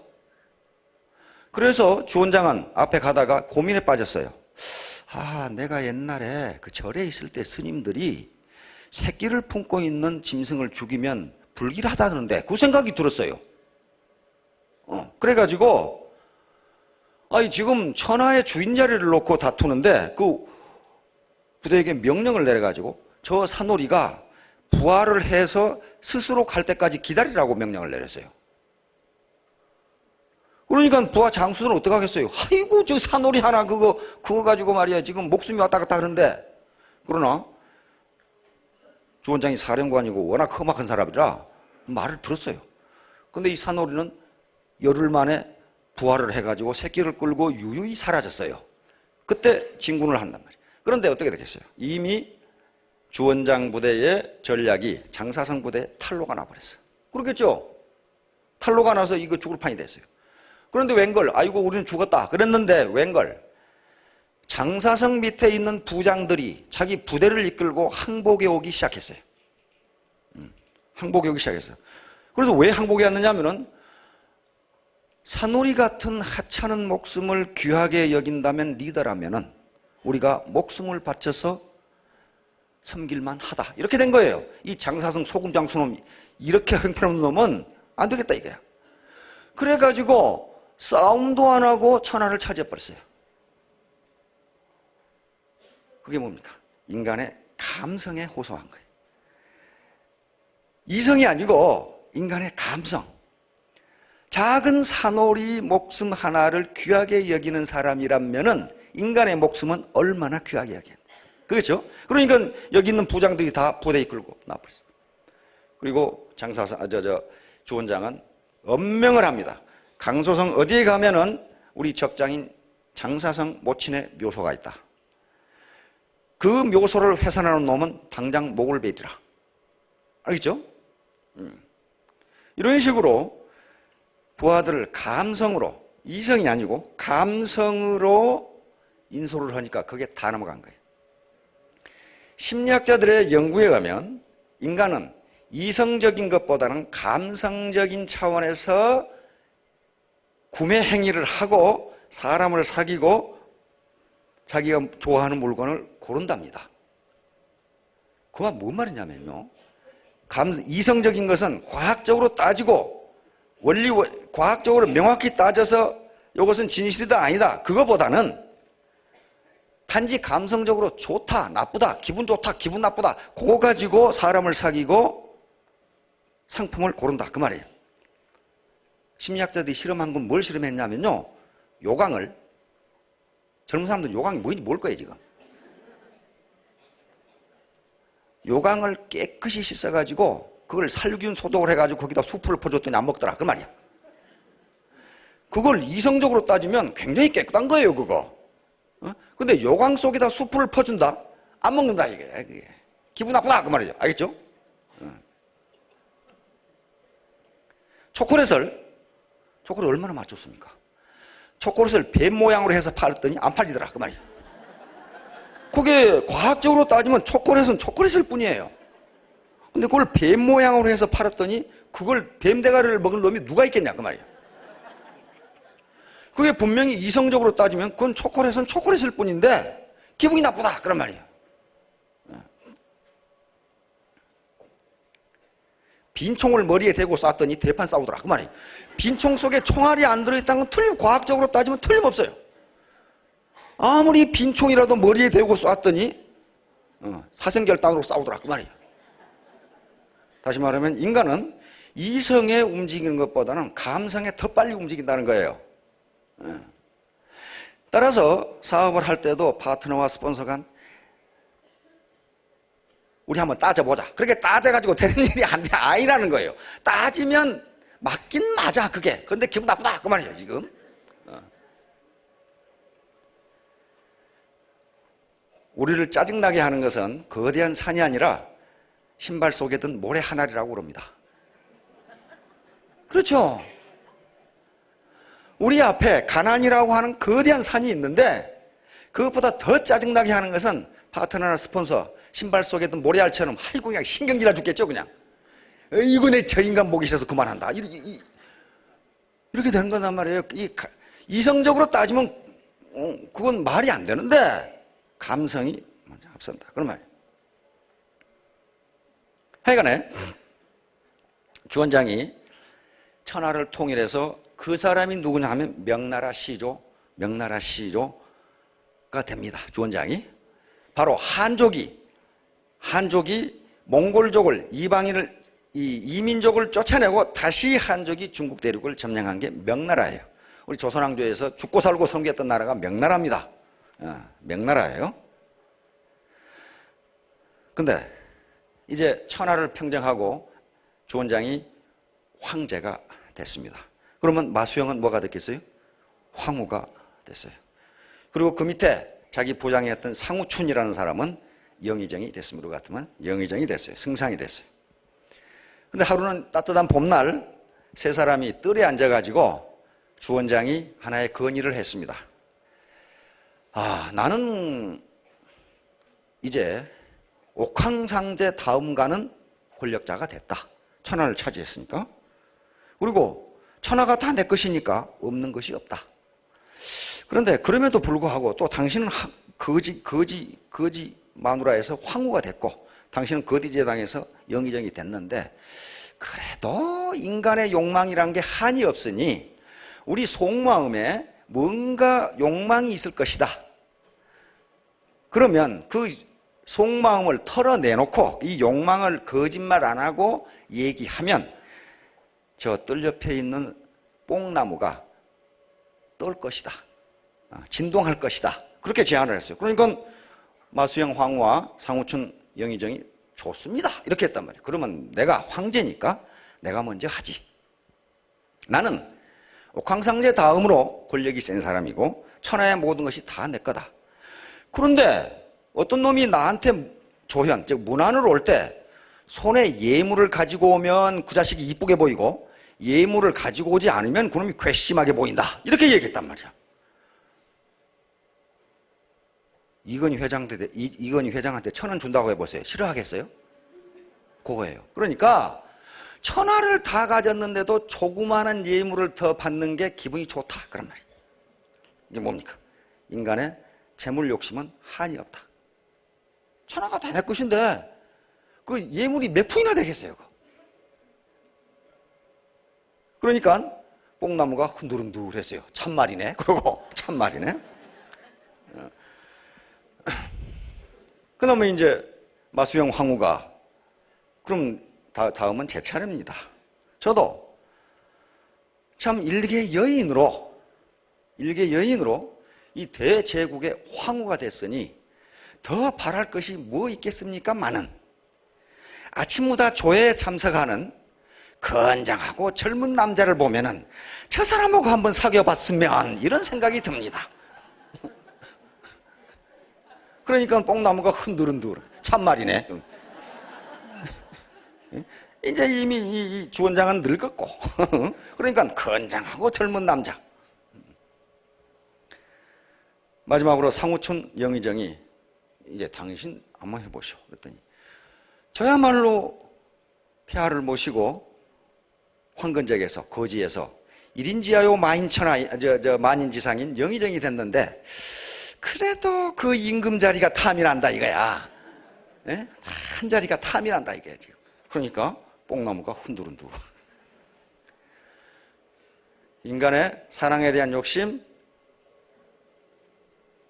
그래서 주 원장은 앞에 가다가 고민에 빠졌어요. 아, 내가 옛날에 그 절에 있을 때 스님들이 새끼를 품고 있는 짐승을 죽이면 불길하다 그러는데 그 생각이 들었어요. 그래가지고 아니 지금 천하의 주인 자리를 놓고 다투는데 그 부대에게 명령을 내려가지고 저 산오리가 부활을 해서 스스로 갈 때까지 기다리라고 명령을 내렸어요. 그러니까 부하 장수는 어떡하겠어요? 아이고 저 산오리 하나 그거 가지고 말이야 지금 목숨이 왔다 갔다 하는데. 그러나 주 원장이 사령관이고 워낙 험악한 사람이라 말을 들었어요. 근데 이 산오리는 열흘 만에 부활을 해가지고 새끼를 끌고 유유히 사라졌어요. 그때 진군을 한단 말이에요. 그런데 어떻게 되겠어요? 이미 주 원장 부대의 전략이 장사성 부대에 탈로가 나버렸어요. 그렇겠죠? 탈로가 나서 이거 죽을 판이 됐어요. 그런데 웬걸, 아이고 우리는 죽었다 그랬는데 웬걸, 장사성 밑에 있는 부장들이 자기 부대를 이끌고 항복에 오기 시작했어요. 항복에 오기 시작했어요. 그래서 왜 항복에 왔느냐 하면은 산오리 같은 하찮은 목숨을 귀하게 여긴다면 리더라면은 우리가 목숨을 바쳐서 섬길만 하다. 이렇게 된 거예요. 이 장사성 소금장수놈 이렇게 형편없는 놈은 안 되겠다 이거야. 그래가지고 싸움도 안 하고 천하를 차지해버렸어요. 그게 뭡니까? 인간의 감성에 호소한 거예요. 이성이 아니고 인간의 감성. 작은 산오리 목숨 하나를 귀하게 여기는 사람이라면은 인간의 목숨은 얼마나 귀하게 여기겠냐. 그렇죠? 그러니까 여기 있는 부장들이 다 부대 이끌고 나버렸어요. 그리고 주 원장은 엄명을 합니다. 강소성 어디에 가면은 우리 적장인 장사성 모친의 묘소가 있다. 그 묘소를 훼손하는 놈은 당장 목을 베이더라. 알겠죠? 이런 식으로 부하들을 감성으로, 이성이 아니고 감성으로 인솔을 하니까 그게 다 넘어간 거예요. 심리학자들의 연구에 의하면 인간은 이성적인 것보다는 감성적인 차원에서 구매 행위를 하고 사람을 사귀고 자기가 좋아하는 물건을 고른답니다. 그 말 뭔 말이냐면요. 이성적인 것은 과학적으로 따지고 과학적으로 명확히 따져서 이것은 진실이다 아니다. 그거보다는 단지 감성적으로 좋다 나쁘다 기분 좋다 기분 나쁘다 그거 가지고 사람을 사귀고 상품을 고른다 그 말이에요. 심리학자들이 실험한 건 뭘 실험했냐면요. 요강을, 젊은 사람들 요강이 뭐인지 모를 거예요 지금. 요강을 깨끗이 씻어가지고 그걸 살균 소독을 해가지고 거기다 수프를 퍼줬더니 안 먹더라 그 말이야. 그걸 이성적으로 따지면 굉장히 깨끗한 거예요 그거. 근데 요강 속에다 수프를 퍼준다? 안 먹는다 이게. 기분 나쁘다 그 말이죠. 알겠죠? 초콜릿을 얼마나 맛좋습니까? 초콜릿을 뱀 모양으로 해서 팔았더니 안 팔리더라 그 말이에요. 그게 과학적으로 따지면 초콜릿은 초콜릿일 뿐이에요. 근데 그걸 뱀 모양으로 해서 팔았더니 그걸 뱀 대가리를 먹을 놈이 누가 있겠냐 그 말이에요. 그게 분명히 이성적으로 따지면 그건 초콜릿은 초콜릿일 뿐인데 기분이 나쁘다 그런 말이에요. 빈총을 머리에 대고 쐈더니 대판 싸우더라 그 말이에요. 빈총 속에 총알이 안 들어있다는 건 과학적으로 따지면 틀림없어요. 아무리 빈총이라도 머리에 대고 쐈더니 사생결단으로 싸우더라 그 말이에요. 다시 말하면 인간은 이성에 움직이는 것보다는 감성에 더 빨리 움직인다는 거예요. 따라서 사업을 할 때도 파트너와 스폰서 간 우리 한번 따져보자. 그렇게 따져가지고 되는 일이 아니라는 거예요. 따지면 맞긴 맞아 그게. 근데 기분 나쁘다 그 말이에요 지금. 우리를 짜증나게 하는 것은 거대한 산이 아니라 신발 속에 든 모래 한 알이라고 그럽니다. 그렇죠. 우리 앞에 가난이라고 하는 거대한 산이 있는데 그것보다 더 짜증나게 하는 것은 파트너나 스폰서 신발 속에 든 모래알처럼 아이고 그냥 신경질나 죽겠죠 그냥. 이거 내 저 인간 보기 싫어서 그만한다. 이렇게 되는 거란 말이에요. 이성적으로 따지면 그건 말이 안 되는데 감성이 먼저 앞선다. 그런 말이에요. 하여간에 주원장이 천하를 통일해서 그 사람이 누구냐 하면 명나라 시조가 됩니다. 주원장이. 바로 한족이 몽골족을 이민족을 쫓아내고 다시 한족이 중국 대륙을 점령한 게 명나라예요. 우리 조선왕조에서 죽고 살고 섬겼던 나라가 명나라입니다. 명나라예요. 근데 이제 천하를 평정하고 주원장이 황제가 됐습니다. 그러면 마수영은 뭐가 됐겠어요? 황후가 됐어요. 그리고 그 밑에 자기 부장이었던 상우춘이라는 사람은 영의정이 됐습니다. 같으면 영의정이 됐어요. 승상이 됐어요. 근데 하루는 따뜻한 봄날 세 사람이 뜰에 앉아가지고 주원장이 하나의 건의를 했습니다. 나는 이제 옥황상제 다음 가는 권력자가 됐다. 천하를 차지했으니까. 그리고 천하가 다 내 것이니까 없는 것이 없다. 그런데 그럼에도 불구하고 또 당신은 거지 마누라에서 황후가 됐고 당신은 거디제당에서 영의정이 됐는데 그래도 인간의 욕망이란 게 한이 없으니 우리 속마음에 뭔가 욕망이 있을 것이다. 그러면 그 속마음을 털어내놓고 이 욕망을 거짓말 안 하고 얘기하면 저 뜰 옆에 있는 뽕나무가 떨 것이다. 진동할 것이다. 그렇게 제안을 했어요. 그러니까 마수영 황후와 상우춘 영의정이 좋습니다. 이렇게 했단 말이에요. 그러면 내가 황제니까 내가 먼저 하지. 나는 옥황상제 다음으로 권력이 센 사람이고 천하의 모든 것이 다 내 거다. 그런데 어떤 놈이 나한테 조현, 즉 문안을 올 때 손에 예물을 가지고 오면 그 자식이 이쁘게 보이고 예물을 가지고 오지 않으면 그놈이 괘씸하게 보인다. 이렇게 얘기했단 말이야. 이건희 회장한테 1,000원 준다고 해보세요. 싫어하겠어요? 그거예요. 그러니까 천하를 다 가졌는데도 조그마한 예물을 더 받는 게 기분이 좋다. 그런 말이에요. 이게 뭡니까? 인간의 재물 욕심은 한이 없다. 천하가 다 내 것인데 그 예물이 몇 푼이나 되겠어요? 그러니까 뽕나무가 흔들흔들했어요. 참말이네. 그러고 참말이네. 그다음에 이제 마수영 황후가 그럼 다음은 제 차례입니다. 저도 참 일개 여인으로 이 대제국의 황후가 됐으니 더 바랄 것이 뭐 있겠습니까마는 아침마다 조회에 참석하는 건장하고 젊은 남자를 보면은 저 사람하고 한번 사귀어봤으면 이런 생각이 듭니다. 그러니까 뽕나무가 흔들흔들. 참말이네. 이제 이미 이 주원장은 늙었고 그러니까 건장하고 젊은 남자. 마지막으로 상우춘 영의정이 이제 당신 한번 해보시오. 그랬더니 저야말로 폐하를 모시고 황건적에서 거지에서 1인지하요 만인지상인 영의정이 됐는데 그래도 그 임금 자리가 탐이 난다 이거야. 네? 한 자리가 탐이 난다 이게 지금. 그러니까 뽕나무가 흔들흔들. 인간의 사랑에 대한 욕심,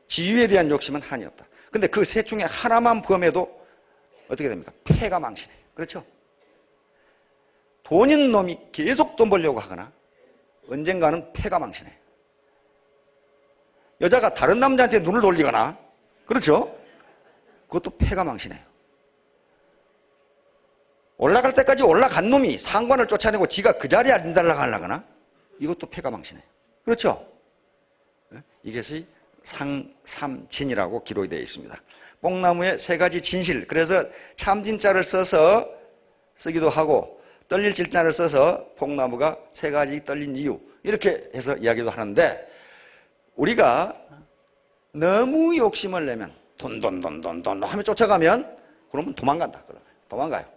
지위에 대한 욕심은 한이 없다. 근데 그 셋 중에 하나만 범해도 어떻게 됩니까? 폐가 망신해. 그렇죠? 돈 있는 놈이 계속 돈 벌려고 하거나 언젠가는 폐가 망신해. 여자가 다른 남자한테 눈을 돌리거나, 그렇죠? 그것도 폐가 망신해요. 올라갈 때까지 올라간 놈이 상관을 쫓아내고 지가 그 자리에 앉아달라고 하려거나, 이것도 폐가 망신해요. 그렇죠? 이것이 상삼진이라고 기록이 되어 있습니다. 뽕나무의 세 가지 진실, 그래서 참진자를 써서 쓰기도 하고 떨릴 질자를 써서 뽕나무가 세 가지 떨린 이유, 이렇게 해서 이야기도 하는데, 우리가 너무 욕심을 내면 돈 하며 쫓아가면 그러면 도망간다. 도망가요.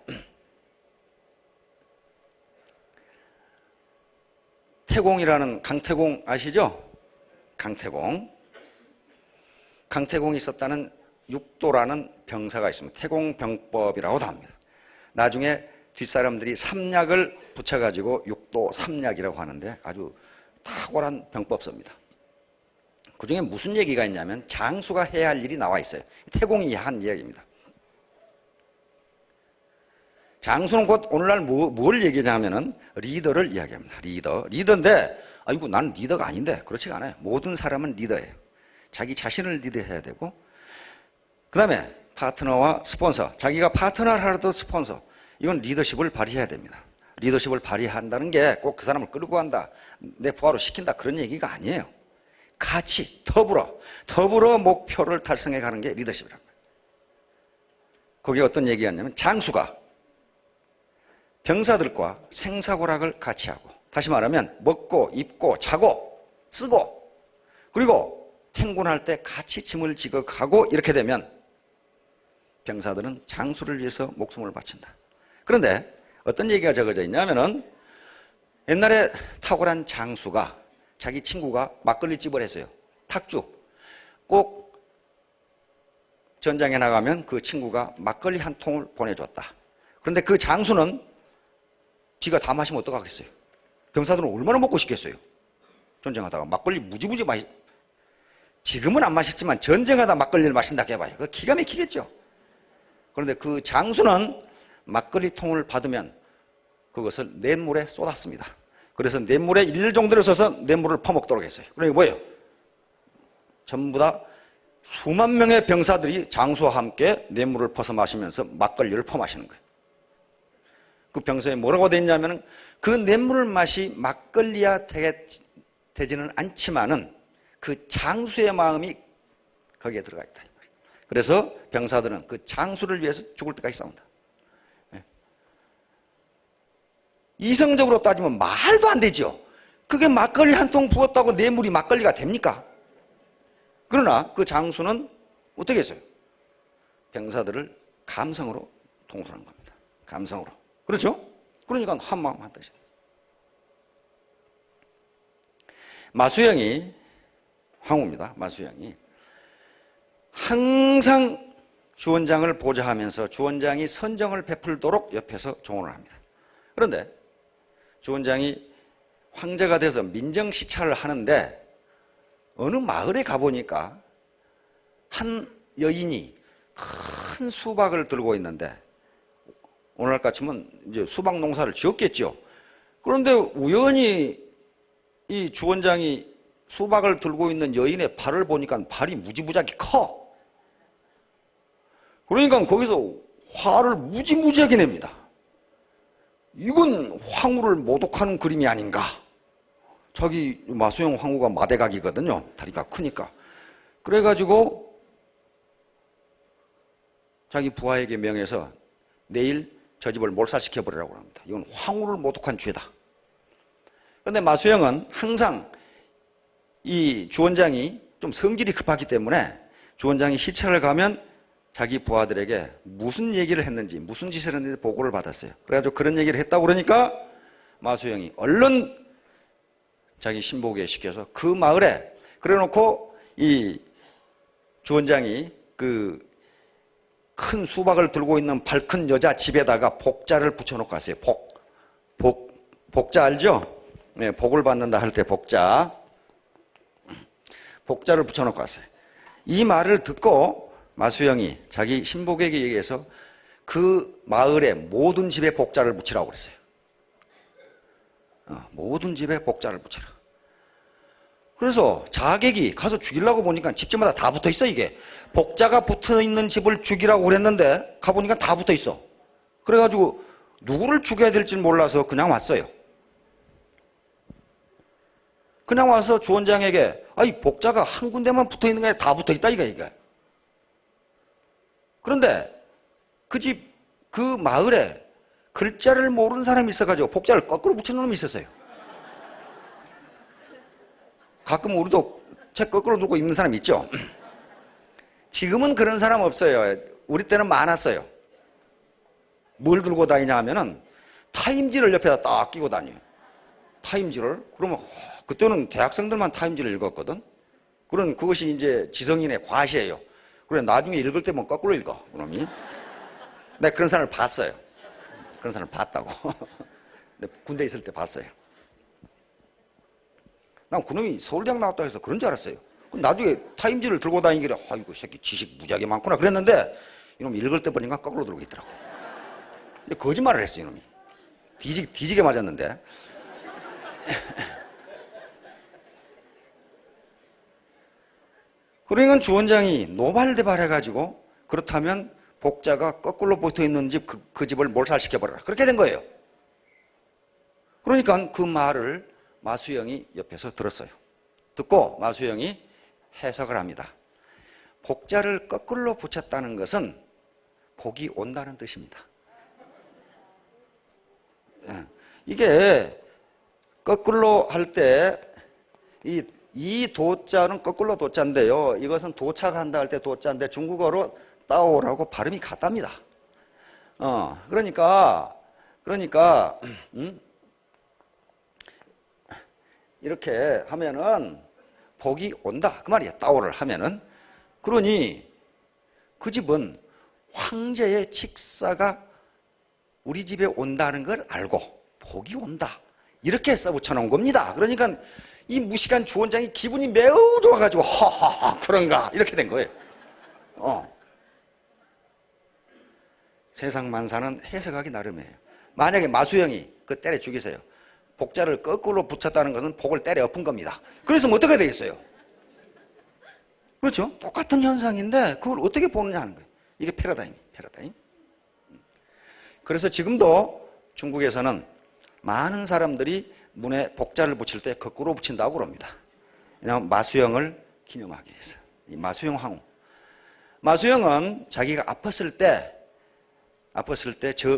태공이라는 강태공 아시죠? 강태공이 썼다는 육도라는 병사가 있습니다. 태공병법이라고도 합니다. 나중에 뒷사람들이 삼약을 붙여가지고 육도 삼약이라고 하는데 아주 탁월한 병법서입니다. 그 중에 무슨 얘기가 있냐면 장수가 해야 할 일이 나와 있어요. 태공이 한 이야기입니다. 장수는 곧 오늘날 뭘 얘기하냐면은 리더를 이야기합니다. 리더인데 아이고 나는 리더가 아닌데 그렇지가 않아요. 모든 사람은 리더예요. 자기 자신을 리드해야 되고 그 다음에 파트너와 스폰서, 자기가 파트너를 하려도 스폰서, 이건 리더십을 발휘해야 됩니다. 리더십을 발휘한다는 게 꼭 그 사람을 끌고 간다, 내 부하로 시킨다 그런 얘기가 아니에요. 같이 더불어 목표를 달성해 가는 게 리더십이란 말이에요. 거기에 어떤 얘기였냐면 장수가 병사들과 생사고락을 같이 하고, 다시 말하면 먹고 입고 자고 쓰고 그리고 행군할 때 같이 짐을 지고 가고, 이렇게 되면 병사들은 장수를 위해서 목숨을 바친다. 그런데 어떤 얘기가 적어져 있냐면은 옛날에 탁월한 장수가 자기 친구가 막걸리집을 했어요. 탁주. 꼭 전장에 나가면 그 친구가 막걸리 한 통을 보내줬다. 그런데 그 장수는 지가 다 마시면 어떡하겠어요? 병사들은 얼마나 먹고 싶겠어요? 전쟁하다가 막걸리 무지무지 지금은 안 마셨지만 전쟁하다 막걸리를 마신다 해봐요. 그거 기가 막히겠죠? 그런데 그 장수는 막걸리 통을 받으면 그것을 냇물에 쏟았습니다. 그래서 냇물에 1일 정도를 써서 냇물을 퍼먹도록 했어요. 그러니까 뭐예요? 전부 다 수만 명의 병사들이 장수와 함께 냇물을 퍼서 마시면서 막걸리를 퍼마시는 거예요. 그 병서에 뭐라고 되어 있냐면 그 냇물 맛이 막걸리야 되지는 않지만은 그 장수의 마음이 거기에 들어가 있다. 그래서 병사들은 그 장수를 위해서 죽을 때까지 싸운다. 이성적으로 따지면 말도 안 되죠. 그게 막걸리 한 통 부었다고 냇물이 막걸리가 됩니까? 그러나 그 장수는 어떻게 했어요? 병사들을 감성으로 통솔한 겁니다. 감성으로. 그렇죠? 그러니까 한마음 한뜻이에요. 마수영이, 황후입니다. 마수영이 항상 주원장을 보좌하면서 주원장이 선정을 베풀도록 옆에서 조언을 합니다. 그런데 주원장이 황제가 돼서 민정시찰을 하는데 어느 마을에 가보니까 한 여인이 큰 수박을 들고 있는데, 오늘날 같으면 이제 수박 농사를 지었겠죠. 그런데 우연히 이 주원장이 수박을 들고 있는 여인의 발을 보니까 발이 무지무지하게 커. 그러니까 거기서 화를 무지무지하게 냅니다. 이건 황후를 모독하는 그림이 아닌가. 자기 마수영 황후가 마대각이거든요. 다리가 크니까. 그래가지고 자기 부하에게 명해서 내일 저 집을 몰살시켜버리라고 합니다. 이건 황후를 모독한 죄다. 그런데 마수영은 항상 이 주원장이 좀 성질이 급하기 때문에 주원장이 시찰을 가면 자기 부하들에게 무슨 얘기를 했는지, 무슨 짓을 했는지 보고를 받았어요. 그래가지고 그런 얘기를 했다고 그러니까 마수영이 얼른 자기 신복에 시켜서 그 마을에, 그래 놓고 이 주원장이 그 큰 수박을 들고 있는 발 큰 여자 집에다가 복자를 붙여놓고 갔어요. 복자 알죠? 네, 복을 받는다 할 때 복자를 붙여놓고 갔어요. 이 말을 듣고 마수영이 자기 신복에게 얘기해서 그 마을의 모든 집에 복자를 붙이라고 그랬어요. 모든 집에 복자를 붙여라. 그래서 자객이 가서 죽이려고 보니까 집집마다 다 붙어 있어. 이게 복자가 붙어 있는 집을 죽이라고 그랬는데 가보니까 다 붙어 있어. 그래가지고 누구를 죽여야 될지 몰라서 그냥 왔어요. 그냥 와서 주원장에게 아이 복자가 한 군데만 붙어 있는 게 아니라 다 붙어 있다 이게. 그런데 그 집, 그 마을에 글자를 모르는 사람이 있어가지고 복자를 거꾸로 붙여놓은 놈이 있었어요. 가끔 우리도 책 거꾸로 들고 읽는 사람 있죠? 지금은 그런 사람 없어요. 우리 때는 많았어요. 뭘 들고 다니냐 하면은 타임지를 옆에다 딱 끼고 다녀요. 타임지를. 그러면 그때는 대학생들만 타임지를 읽었거든. 그것이 이제 지성인의 과시예요. 그래, 나중에 읽을 때면 거꾸로 읽어, 그놈이. 내가 그런 사람을 봤어요. 그런 사람을 봤다고. 군대 있을 때 봤어요. 난 그놈이 서울대학 나왔다 해서 그런 줄 알았어요. 나중에 타임지를 들고 다니길래, 아이고, 새끼 지식 무지하게 많구나. 그랬는데, 이놈이 읽을 때 보니까 거꾸로 들고 있더라고. 거짓말을 했어요, 이놈이. 뒤지게 맞았는데. 그러니까 주원장이 노발대발해가지고, 그렇다면 복자가 거꾸로 붙어 있는 집, 그 집을 몰살시켜버려라. 그렇게 된 거예요. 그러니까 그 말을 마수영이 옆에서 들었어요. 듣고 마수영이 해석을 합니다. 복자를 거꾸로 붙였다는 것은 복이 온다는 뜻입니다. 이게 거꾸로 할 때 이 도자는 거꾸로 도자인데요. 이것은 도착한다 할 때 도자인데 중국어로 따오라고 발음이 같답니다. 그러니까 이렇게 하면은 복이 온다 그 말이야. 따오를 하면은. 그러니 그 집은 황제의 직사가 우리 집에 온다는 걸 알고 복이 온다 이렇게 써붙여 놓은 겁니다. 그러니까 이 무식한 주원장이 기분이 매우 좋아가지고 하하하 그런가 이렇게 된 거예요. 세상 만사는 해석하기 나름이에요. 만약에 마수영이 그 때려 죽이세요. 복자를 거꾸로 붙였다는 것은 복을 때려 엎은 겁니다. 그래서 어떻게 되겠어요? 그렇죠? 똑같은 현상인데 그걸 어떻게 보느냐 하는 거예요. 이게 패러다임. 그래서 지금도 중국에서는 많은 사람들이 문에 복자를 붙일 때 거꾸로 붙인다고 그럽니다. 왜냐하면 마수영을 기념하기 위해서. 이 마수영 황후. 마수영은 자기가 아팠을 때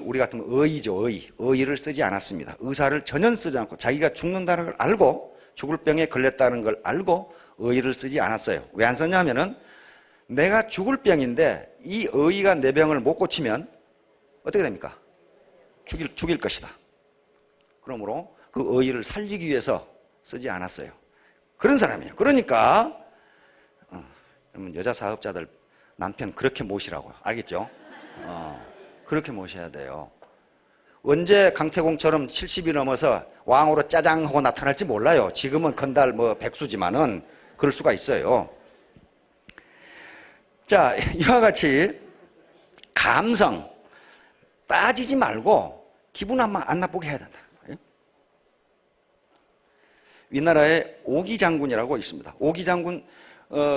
우리 같으면 의의죠, 의의를 쓰지 않았습니다. 의사를 전혀 쓰지 않고 자기가 죽는다는 걸 알고 죽을 병에 걸렸다는 걸 알고 의의를 쓰지 않았어요. 왜 안 썼냐면은 내가 죽을 병인데 이 의의가 내 병을 못 고치면 어떻게 됩니까? 죽일 것이다. 그러므로 그 의의를 살리기 위해서 쓰지 않았어요. 그런 사람이에요. 그러니까 여자 사업자들 남편 그렇게 모시라고. 알겠죠? 그렇게 모셔야 돼요. 언제 강태공처럼 70이 넘어서 왕으로 짜장 하고 나타날지 몰라요. 지금은 건달 백수지만은 그럴 수가 있어요. 자, 이와 같이 감성 따지지 말고 기분 안 나쁘게 해야 된다. 위나라에 오기장군이라고 있습니다. 오기장군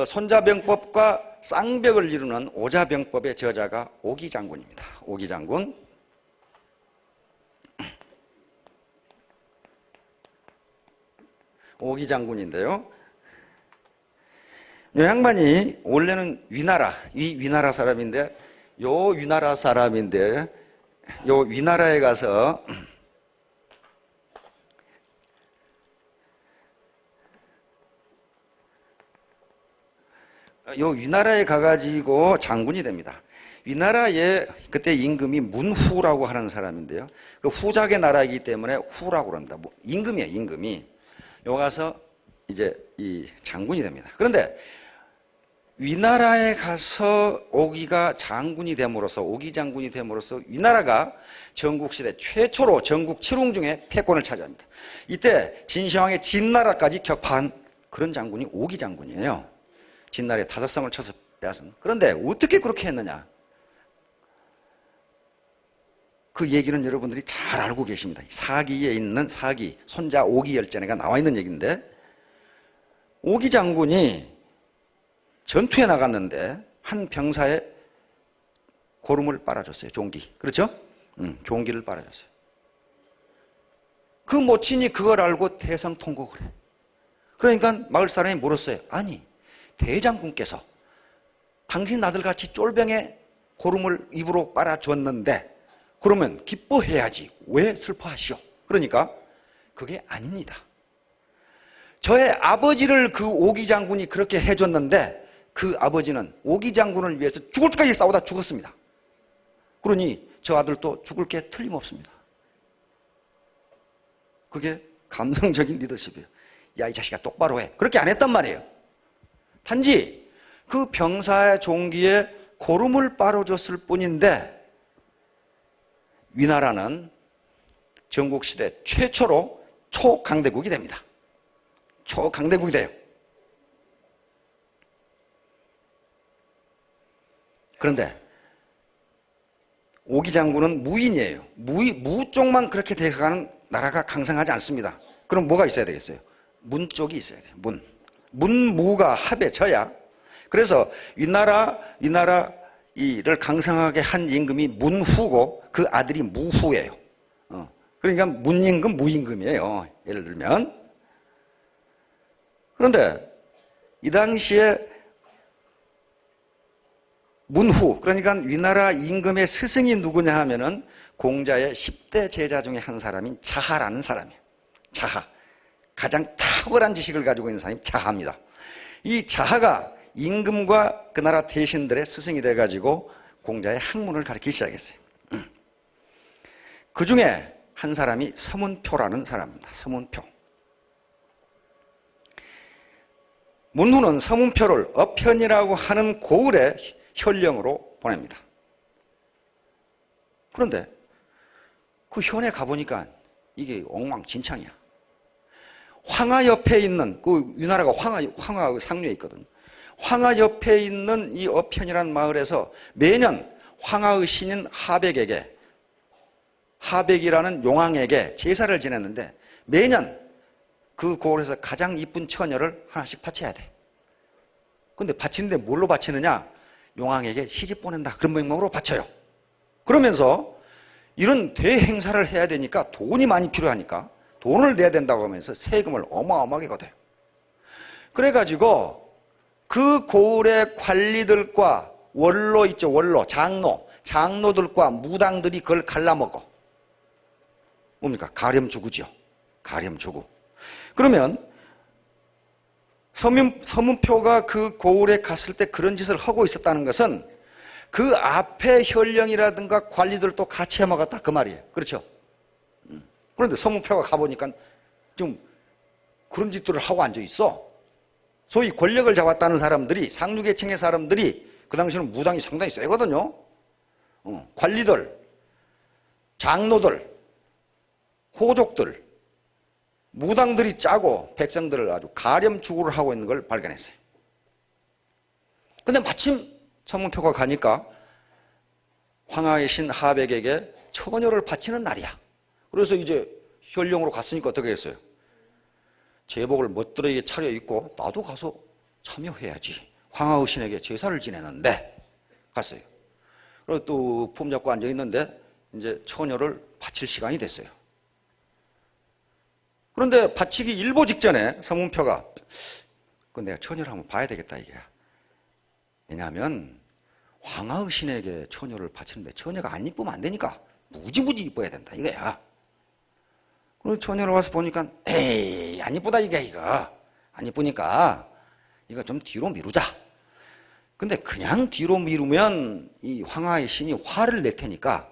손자병법과 쌍벽을 이루는 오자병법의 저자가 오기장군입니다. 오기장군. 오기장군인데요. 이 양반이 원래는 위나라 사람인데 요 위나라에 가서 위나라에 가가지고 장군이 됩니다. 위나라의 그때 임금이 문후라고 하는 사람인데요. 그 후작의 나라이기 때문에 후라고 그럽니다. 임금이에요, 임금이. 요 가서 이제 이 장군이 됩니다. 그런데 위나라에 가서 오기가 장군이 됨으로써 위나라가 전국시대 최초로 전국 7홍 중에 패권을 차지합니다. 이때 진시황의 진나라까지 격파한 그런 장군이 오기 장군이에요. 진나라의 5성을 쳐서 빼앗은. 그런데 어떻게 그렇게 했느냐? 그 얘기는 여러분들이 잘 알고 계십니다. 사기에 있는 사기, 손자 오기 열전에가 나와 있는 얘기인데 오기 장군이 전투에 나갔는데 한 병사의 고름을 빨아줬어요. 종기. 그렇죠? 종기를 빨아줬어요. 그 모친이 그걸 알고 대성통곡을 해. 그러니까 마을 사람이 물었어요. 아니, 대장군께서 당신 아들같이 쫄병에 고름을 입으로 빨아줬는데 그러면 기뻐해야지 왜 슬퍼하시오? 그러니까 그게 아닙니다. 저의 아버지를 그 오기 장군이 그렇게 해줬는데 그 아버지는 오기 장군을 위해서 죽을 때까지 싸우다 죽었습니다. 그러니 저 아들도 죽을 게 틀림없습니다. 그게 감성적인 리더십이에요. 야, 이 자식아 똑바로 해. 그렇게 안 했단 말이에요. 단지 그 병사의 종기에 고름을 빨아줬을 뿐인데 위나라는 전국시대 최초로 초강대국이 됩니다. 초강대국이 돼요. 그런데 오기 장군은 무인이에요. 무 쪽만 그렇게 돼가는 나라가 강성하지 않습니다. 그럼 뭐가 있어야 되겠어요? 문 쪽이 있어야 돼요. 문무가 합해져야. 그래서 위나라를 강성하게 한 임금이 문후고 그 아들이 무후예요. 그러니까 문임금, 무임금이에요. 예를 들면. 그런데 이 당시에 문후, 그러니까 위나라 임금의 스승이 누구냐 하면은 공자의 10대 제자 중에 한 사람인 자하라는 사람이에요. 자하. 가장 탁월한 지식을 가지고 있는 사람이 자하입니다. 이 자하가 임금과 그 나라 대신들의 스승이 돼가지고 공자의 학문을 가르치기 시작했어요. 그 중에 한 사람이 서문표라는 사람입니다. 서문표. 문후는 서문표를 어편이라고 하는 고을의 현령으로 보냅니다. 그런데 그 현에 가보니까 이게 엉망진창이야. 황하 옆에 있는, 그 위나라가 황하 상류에 있거든요. 황하 옆에 있는 이 어편이라는 마을에서 매년 황하의 신인 하백이라는 용왕에게 제사를 지냈는데 매년 그 고을에서 가장 이쁜 처녀를 하나씩 바쳐야 돼. 근데 바치는데 뭘로 바치느냐? 용왕에게 시집 보낸다. 그런 명목으로 바쳐요. 그러면서 이런 대행사를 해야 되니까 돈이 많이 필요하니까 돈을 내야 된다고 하면서 세금을 어마어마하게 걷어요. 그래가지고 그 고을의 관리들과 원로 있죠. 원로, 장로들과 무당들이 그걸 갈라먹어. 뭡니까? 가렴주구죠. 가렴주구. 그러면 서문표가 그 고을에 갔을 때 그런 짓을 하고 있었다는 것은 그 앞에 현령이라든가 관리들도 같이 해먹었다 그 말이에요. 그렇죠? 그런데 서문표가 가보니까 좀 그런 짓들을 하고 앉아있어. 소위 권력을 잡았다는 사람들이, 상류계층의 사람들이 그 당시에는 무당이 상당히 세거든요. 관리들, 장로들, 호족들, 무당들이 짜고 백성들을 아주 가렴주구를 하고 있는 걸 발견했어요. 근데 마침 서문표가 가니까 황하의 신 하백에게 처녀를 바치는 날이야. 그래서 이제 현령으로 갔으니까 어떻게 했어요? 제복을 멋들어지게 차려입고 나도 가서 참여해야지. 황하의 신에게 제사를 지내는데 갔어요. 그리고 또 품 잡고 앉아있는데 이제 처녀를 바칠 시간이 됐어요. 그런데 바치기 일보 직전에 서문표가 내가 처녀를 한번 봐야 되겠다 이게. 왜냐하면 황하의 신에게 처녀를 바치는데 처녀가 안 이쁘면 안 되니까 무지무지 이뻐야 된다 이거야. 그래서 처녀를 와서 보니까 에이 안 이쁘다 이거 안 이쁘니까 이거 좀 뒤로 미루자. 근데 그냥 뒤로 미루면 이 황하의 신이 화를 낼 테니까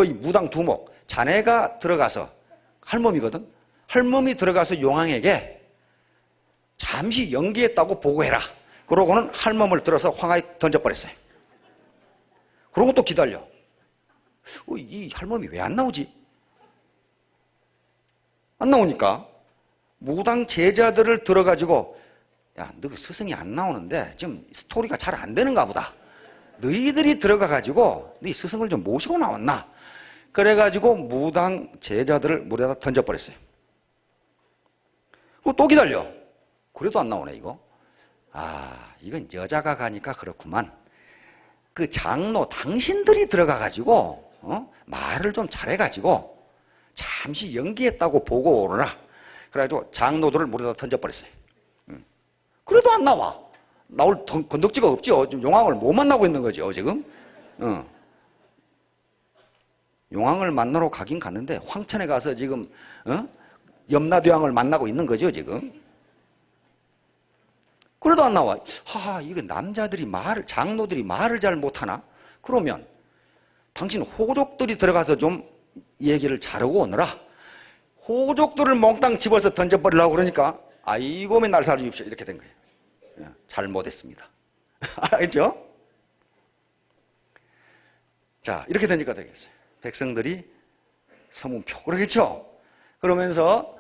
이 무당 두목 자네가 들어가서 할멈이거든. 할멈이 들어가서 용왕에게 잠시 연기했다고 보고해라. 그러고는 할멈을 들어서 황하에 던져버렸어요. 그러고 또 기다려. 이 할멈이 왜 안 나오지? 안 나오니까 무당 제자들을 들어가지고 야, 너 스승이 안 나오는데 지금 스토리가 잘 안 되는가 보다. 너희들이 들어가가지고 네 스승을 좀 모시고 나왔나? 그래가지고 무당 제자들을 물에다 던져버렸어요. 그리고 또 기다려. 그래도 안 나오네 이거. 아, 이건 여자가 가니까 그렇구만. 그 장로 당신들이 들어가가지고 말을 좀 잘해가지고 잠시 연기했다고 보고 오너라. 그래가지고 장로들을 물에다 던져버렸어요. 그래도 안 나와. 나올 건덕지가 없죠. 지금 용왕을 못 만나고 있는 거죠 지금. 용왕을 만나러 가긴 갔는데 황천에 가서 지금 염라대왕을 만나고 있는 거죠 지금. 그래도 안 나와. 하하, 이거 남자들이 장로들이 말을 잘 못하나? 그러면 당신 호족들이 들어가서 좀 얘기를 잘하고 오너라. 호족들을 몽땅 집어서 던져버리려고 그러니까 아이고 맨날 살려주십시오 이렇게 된 거예요. 잘못했습니다. 알겠죠? 자, 이렇게 되니까 되겠어요. 백성들이 서문표, 그러겠죠? 그러면서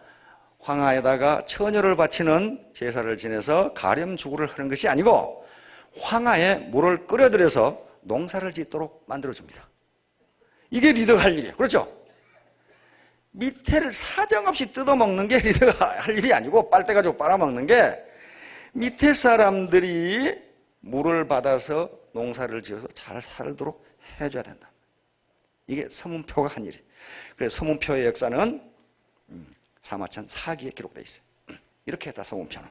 황하에다가 처녀를 바치는 제사를 지내서 가렴주구를 하는 것이 아니고 황하에 물을 끓여들여서 농사를 짓도록 만들어줍니다. 이게 리더가 할 일이에요. 그렇죠? 밑에를 사정없이 뜯어먹는 게 리더가 할 일이 아니고 빨대 가지고 빨아먹는 게 밑에 사람들이 물을 받아서 농사를 지어서 잘 살도록 해줘야 된다. 이게 서문표가 한 일이에요. 그래서 서문표의 역사는 사마천 사기에 기록되어 있어요. 이렇게 했다, 서문표는.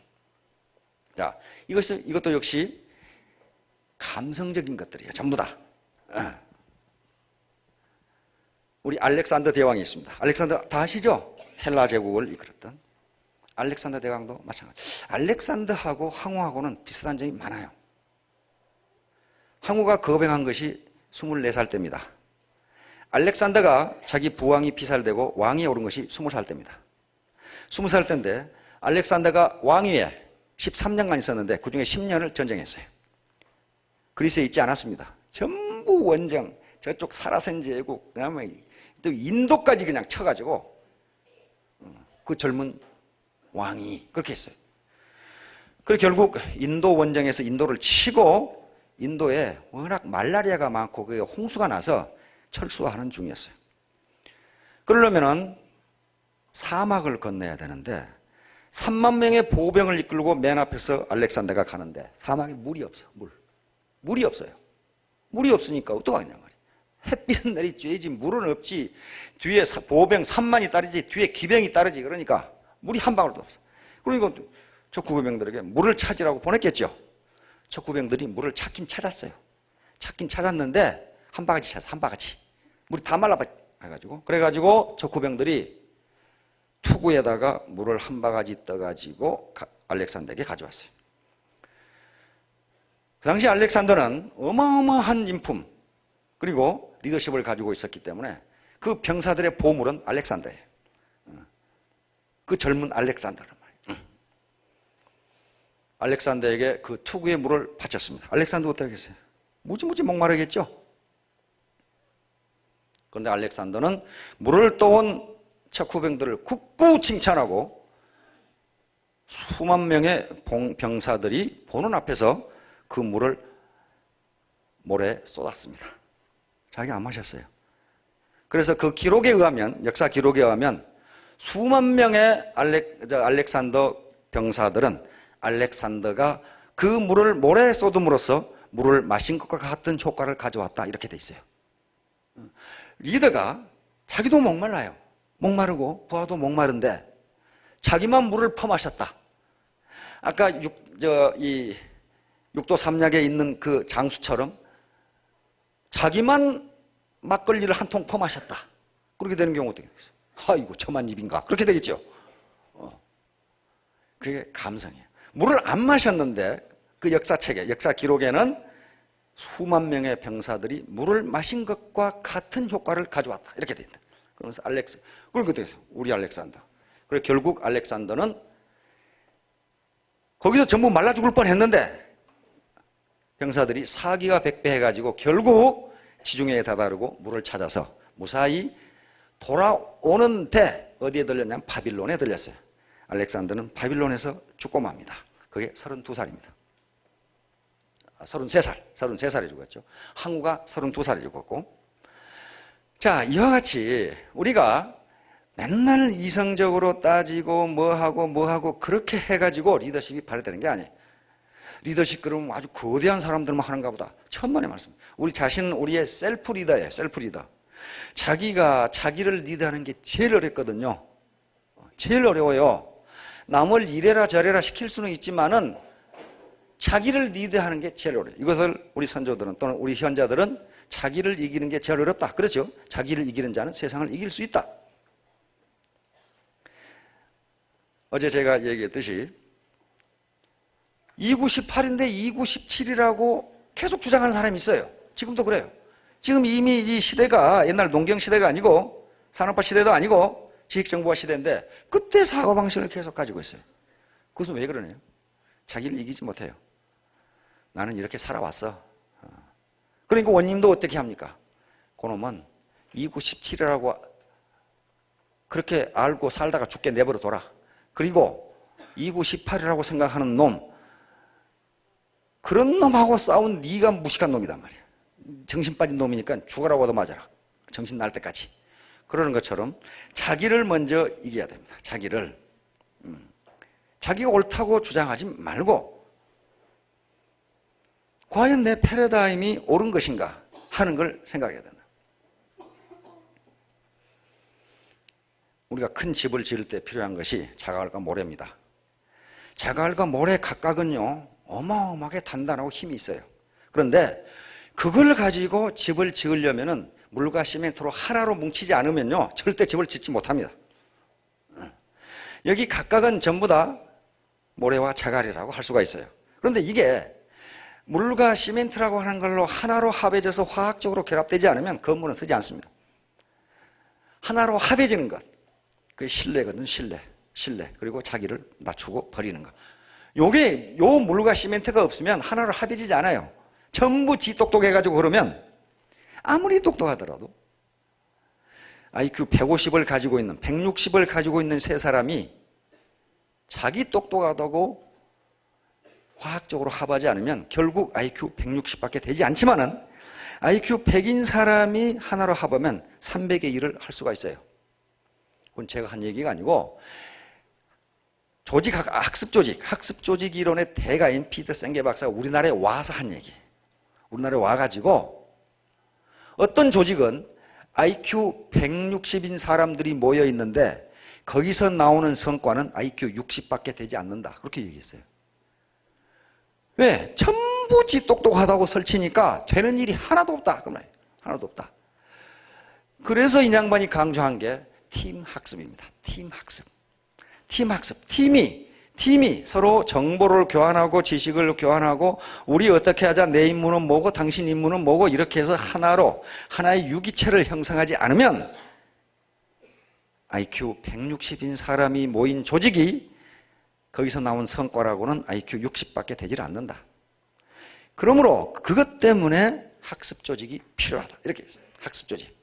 자, 이것도 역시 감성적인 것들이에요. 전부 다. 우리 알렉산더 대왕이 있습니다. 알렉산더 다 아시죠? 헬라 제국을 이끌었던 알렉산더 대왕도 마찬가지. 알렉산더하고 항우하고는 비슷한 점이 많아요. 항우가 거병한 것이 24살 때입니다. 알렉산더가 자기 부왕이 피살되고 왕이 오른 것이 20살 때입니다. 20살 때인데 알렉산더가 왕위에 13년간 있었는데 그중에 10년을 전쟁했어요. 그리스에 있지 않았습니다. 전부 원정, 저쪽 사라센 제국, 그다음에 또 인도까지 그냥 쳐가지고 그 젊은 왕이 그렇게 했어요. 그리고 결국 인도 원정에서 인도를 치고 인도에 워낙 말라리아가 많고 그게 홍수가 나서 철수하는 중이었어요. 그러려면은 사막을 건너야 되는데 3만 명의 보병을 이끌고 맨 앞에서 알렉산더가 가는데 사막에 물이 없어. 물이 없어요. 물이 없으니까 어떡하냐 말이야. 햇빛은 내리쬐지 물은 없지. 뒤에 보병 3만이 따르지 뒤에 기병이 따르지. 그러니까 물이 한 방울도 없어. 그러니까 적구병들에게 물을 찾으라고 보냈겠죠. 적구병들이 물을 찾긴 찾았어요. 찾긴 찾았는데 한 바가지 찾았어. 한 바가지. 물이 다 말라가지고 그래가지고 적구병들이 투구에다가 물을 한 바가지 떠가지고 알렉산더에게 가져왔어요. 그 당시 알렉산더는 어마어마한 인품 그리고 리더십을 가지고 있었기 때문에 그 병사들의 보물은 알렉산더예요. 그 젊은 알렉산더란 말이에요. 알렉산더에게 그 투구의 물을 바쳤습니다. 알렉산더 어떻게 하겠어요? 무지무지 목마르겠죠? 그런데 알렉산더는 물을 떠온 척후병들을 굳고 칭찬하고 수만 명의 병사들이 보는 앞에서 그 물을 모래에 쏟았습니다. 자기 안 마셨어요. 그래서 그 기록에 의하면, 역사 기록에 의하면 수만 명의 알렉산더 병사들은 알렉산더가 그 물을 모래에 쏟음으로써 물을 마신 것과 같은 효과를 가져왔다. 이렇게 돼 있어요. 리더가 자기도 목말라요. 목마르고 부하도 목마른데 자기만 물을 퍼마셨다. 아까 육도 삼약에 있는 그 장수처럼 자기만 막걸리를 한 통 퍼마셨다. 그렇게 되는 경우 어떻게 되겠어요? 아이고 저만 입인가? 그렇게 되겠죠. 그게 감성이에요. 물을 안 마셨는데 그 역사책에, 역사 기록에는 수만 명의 병사들이 물을 마신 것과 같은 효과를 가져왔다. 이렇게 돼 있다. 그러면서 그렇게 되겠어요. 우리 알렉산더. 그래서 결국 알렉산더는 거기서 전부 말라 죽을 뻔 했는데 병사들이 사기가 백배해가지고 결국 지중해에 다다르고 물을 찾아서 무사히 돌아오는데 어디에 들렸냐면 바빌론에 들렸어요. 알렉산더는 바빌론에서 죽고 맙니다. 그게 32살입니다. 33살에 죽었죠. 항우가 32살에 죽었고. 자, 이와 같이 우리가 맨날 이성적으로 따지고 뭐하고 그렇게 해가지고 리더십이 발휘되는 게 아니에요. 리더십 그러면 아주 거대한 사람들만 하는가 보다. 천만의 말씀. 우리 자신은 우리의 셀프 리더예요. 셀프 리더. 자기가 자기를 리드하는 게 제일 어렵거든요. 제일 어려워요. 남을 이래라 저래라 시킬 수는 있지만은 자기를 리드하는 게 제일 어려워요. 이것을 우리 선조들은 또는 우리 현자들은 자기를 이기는 게 제일 어렵다. 그렇죠? 자기를 이기는 자는 세상을 이길 수 있다. 어제 제가 얘기했듯이 298인데 297이라고 계속 주장하는 사람이 있어요. 지금도 그래요. 지금 이미 이 시대가 옛날 농경 시대가 아니고 산업화 시대도 아니고 지식정보화 시대인데 그때 사고방식을 계속 가지고 있어요. 그것은 왜 그러네요? 자기를 이기지 못해요. 나는 이렇게 살아왔어. 그러니까 원님도 어떻게 합니까? 그놈은 297이라고 그렇게 알고 살다가 죽게 내버려 둬라. 그리고 2918이라고 생각하는 놈, 그런 놈하고 싸운 네가 무식한 놈이단 말이야. 정신 빠진 놈이니까 죽으라고 도 맞아라. 정신 날 때까지. 그러는 것처럼 자기를 먼저 이겨야 됩니다. 자기를. 자기가 옳다고 주장하지 말고 과연 내 패러다임이 옳은 것인가 하는 걸 생각해야 된다. 우리가 큰 집을 지을 때 필요한 것이 자갈과 모래입니다. 자갈과 모래 각각은요 어마어마하게 단단하고 힘이 있어요. 그런데 그걸 가지고 집을 지으려면은 물과 시멘트로 하나로 뭉치지 않으면요 절대 집을 짓지 못합니다. 여기 각각은 전부 다 모래와 자갈이라고 할 수가 있어요. 그런데 이게 물과 시멘트라고 하는 걸로 하나로 합해져서 화학적으로 결합되지 않으면 건물은 서지 않습니다. 하나로 합해지는 것, 그게 신뢰거든. 신뢰. 그리고 자기를 낮추고 버리는 것. 요게 요 물과 시멘트가 없으면 하나로 합해지지 않아요. 전부 지 똑똑해가지고 그러면 아무리 똑똑하더라도 IQ 150을 가지고 있는 160을 가지고 있는 세 사람이 자기 똑똑하다고 화학적으로 합하지 않으면 결국 IQ 160밖에 되지 않지만은 IQ 100인 사람이 하나로 합하면 300의 1을 할 수가 있어요. 그건 제가 한 얘기가 아니고 학습 조직 이론의 대가인 피터 생게 박사가 우리나라에 와서 한 얘기. 우리나라에 와가지고 어떤 조직은 IQ 160인 사람들이 모여 있는데 거기서 나오는 성과는 IQ 60밖에 되지 않는다. 그렇게 얘기했어요. 왜? 전부 지 똑똑하다고 설치니까 되는 일이 하나도 없다. 그 말이에요. 하나도 없다. 그래서 이 양반이 강조한 게 팀 학습입니다. 팀 학습. 팀이 서로 정보를 교환하고 지식을 교환하고 우리 어떻게 하자, 내 임무는 뭐고 당신 임무는 뭐고 이렇게 해서 하나의 유기체를 형성하지 않으면 IQ 160인 사람이 모인 조직이 거기서 나온 성과라고는 IQ 60밖에 되질 않는다. 그러므로 그것 때문에 학습 조직이 필요하다. 이렇게 했어요. 학습 조직.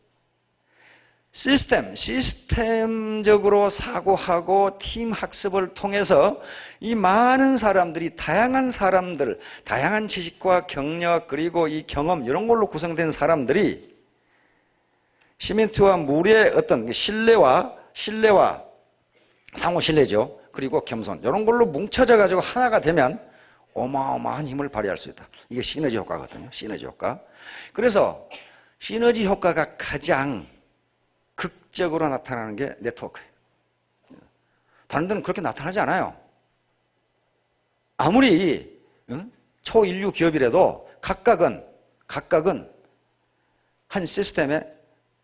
시스템적으로 사고하고 팀 학습을 통해서 이 많은 사람들이 다양한 지식과 경력 그리고 이 경험 이런 걸로 구성된 사람들이 시멘트와 물의 어떤 신뢰와 상호 신뢰죠. 그리고 겸손 이런 걸로 뭉쳐져 가지고 하나가 되면 어마어마한 힘을 발휘할 수 있다. 이게 시너지 효과거든요. 시너지 효과. 그래서 시너지 효과가 가장 극적으로 나타나는 게 네트워크예요. 다른 데는 그렇게 나타나지 않아요. 아무리 초인류 기업이라도 각각은 한 시스템의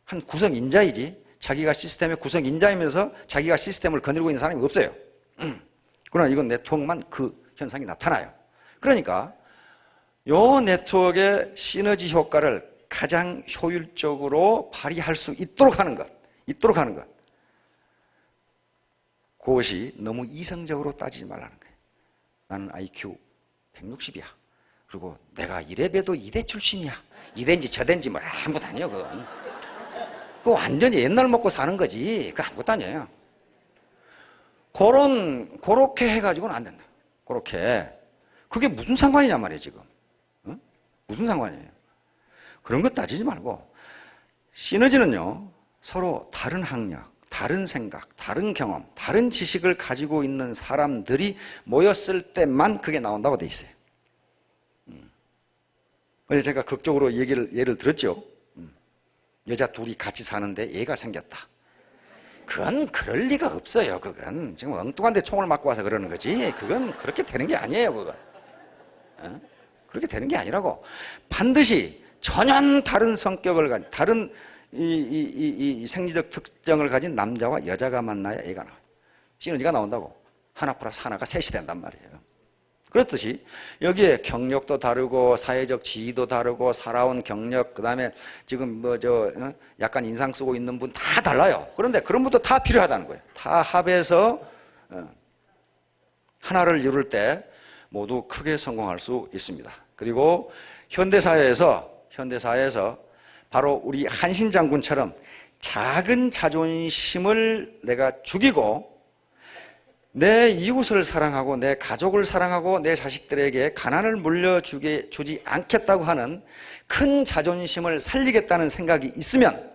한 구성인자이지 자기가 시스템의 구성인자이면서 자기가 시스템을 거느리고 있는 사람이 없어요. 그러나 이건 네트워크만 그 현상이 나타나요. 그러니까 요 네트워크의 시너지 효과를 가장 효율적으로 발휘할 수 있도록 하는 것. 그것이 너무 이성적으로 따지지 말라는 거예요. 나는 IQ 160이야. 그리고 내가 이래봬도 이대 출신이야. 이대인지 저대인지 뭐 아무것도 아니에요, 그건. 그거 완전히 옛날 먹고 사는 거지. 그거 아무것도 아니에요. 그렇게 해가지고는 안 된다. 그렇게. 그게 무슨 상관이냐 말이에요, 지금. 응? 무슨 상관이에요? 그런 거 따지지 말고 시너지는요 서로 다른 학력, 다른 생각, 다른 경험, 다른 지식을 가지고 있는 사람들이 모였을 때만 그게 나온다고 돼 있어요. 어제 제가 극적으로 예를 들었죠. 여자 둘이 같이 사는데 애가 생겼다. 그건 그럴 리가 없어요. 그건 지금 엉뚱한 데 총을 맞고 와서 그러는 거지. 그건 그렇게 되는 게 아니에요. 그건 그렇게 되는 게 아니라고. 반드시 전혀 다른 성격을 가진 다른 이 생리적 특징을 가진 남자와 여자가 만나야 애가 나와요. 시너지가 나온다고. 하나 플러스 하나가 셋이 된단 말이에요. 그렇듯이 여기에 경력도 다르고 사회적 지위도 다르고 살아온 경력 그다음에 지금 약간 인상 쓰고 있는 분 다 달라요. 그런데 그런 분도 다 필요하다는 거예요. 다 합해서 하나를 이룰 때 모두 크게 성공할 수 있습니다. 그리고 현대사회에서 바로 우리 한신 장군처럼 작은 자존심을 내가 죽이고 내 이웃을 사랑하고 내 가족을 사랑하고 내 자식들에게 가난을 물려주지 않겠다고 하는 큰 자존심을 살리겠다는 생각이 있으면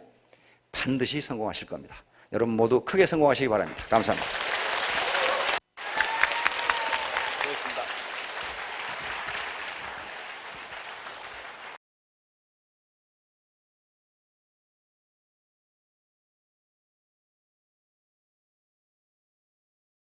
반드시 성공하실 겁니다. 여러분 모두 크게 성공하시기 바랍니다. 감사합니다.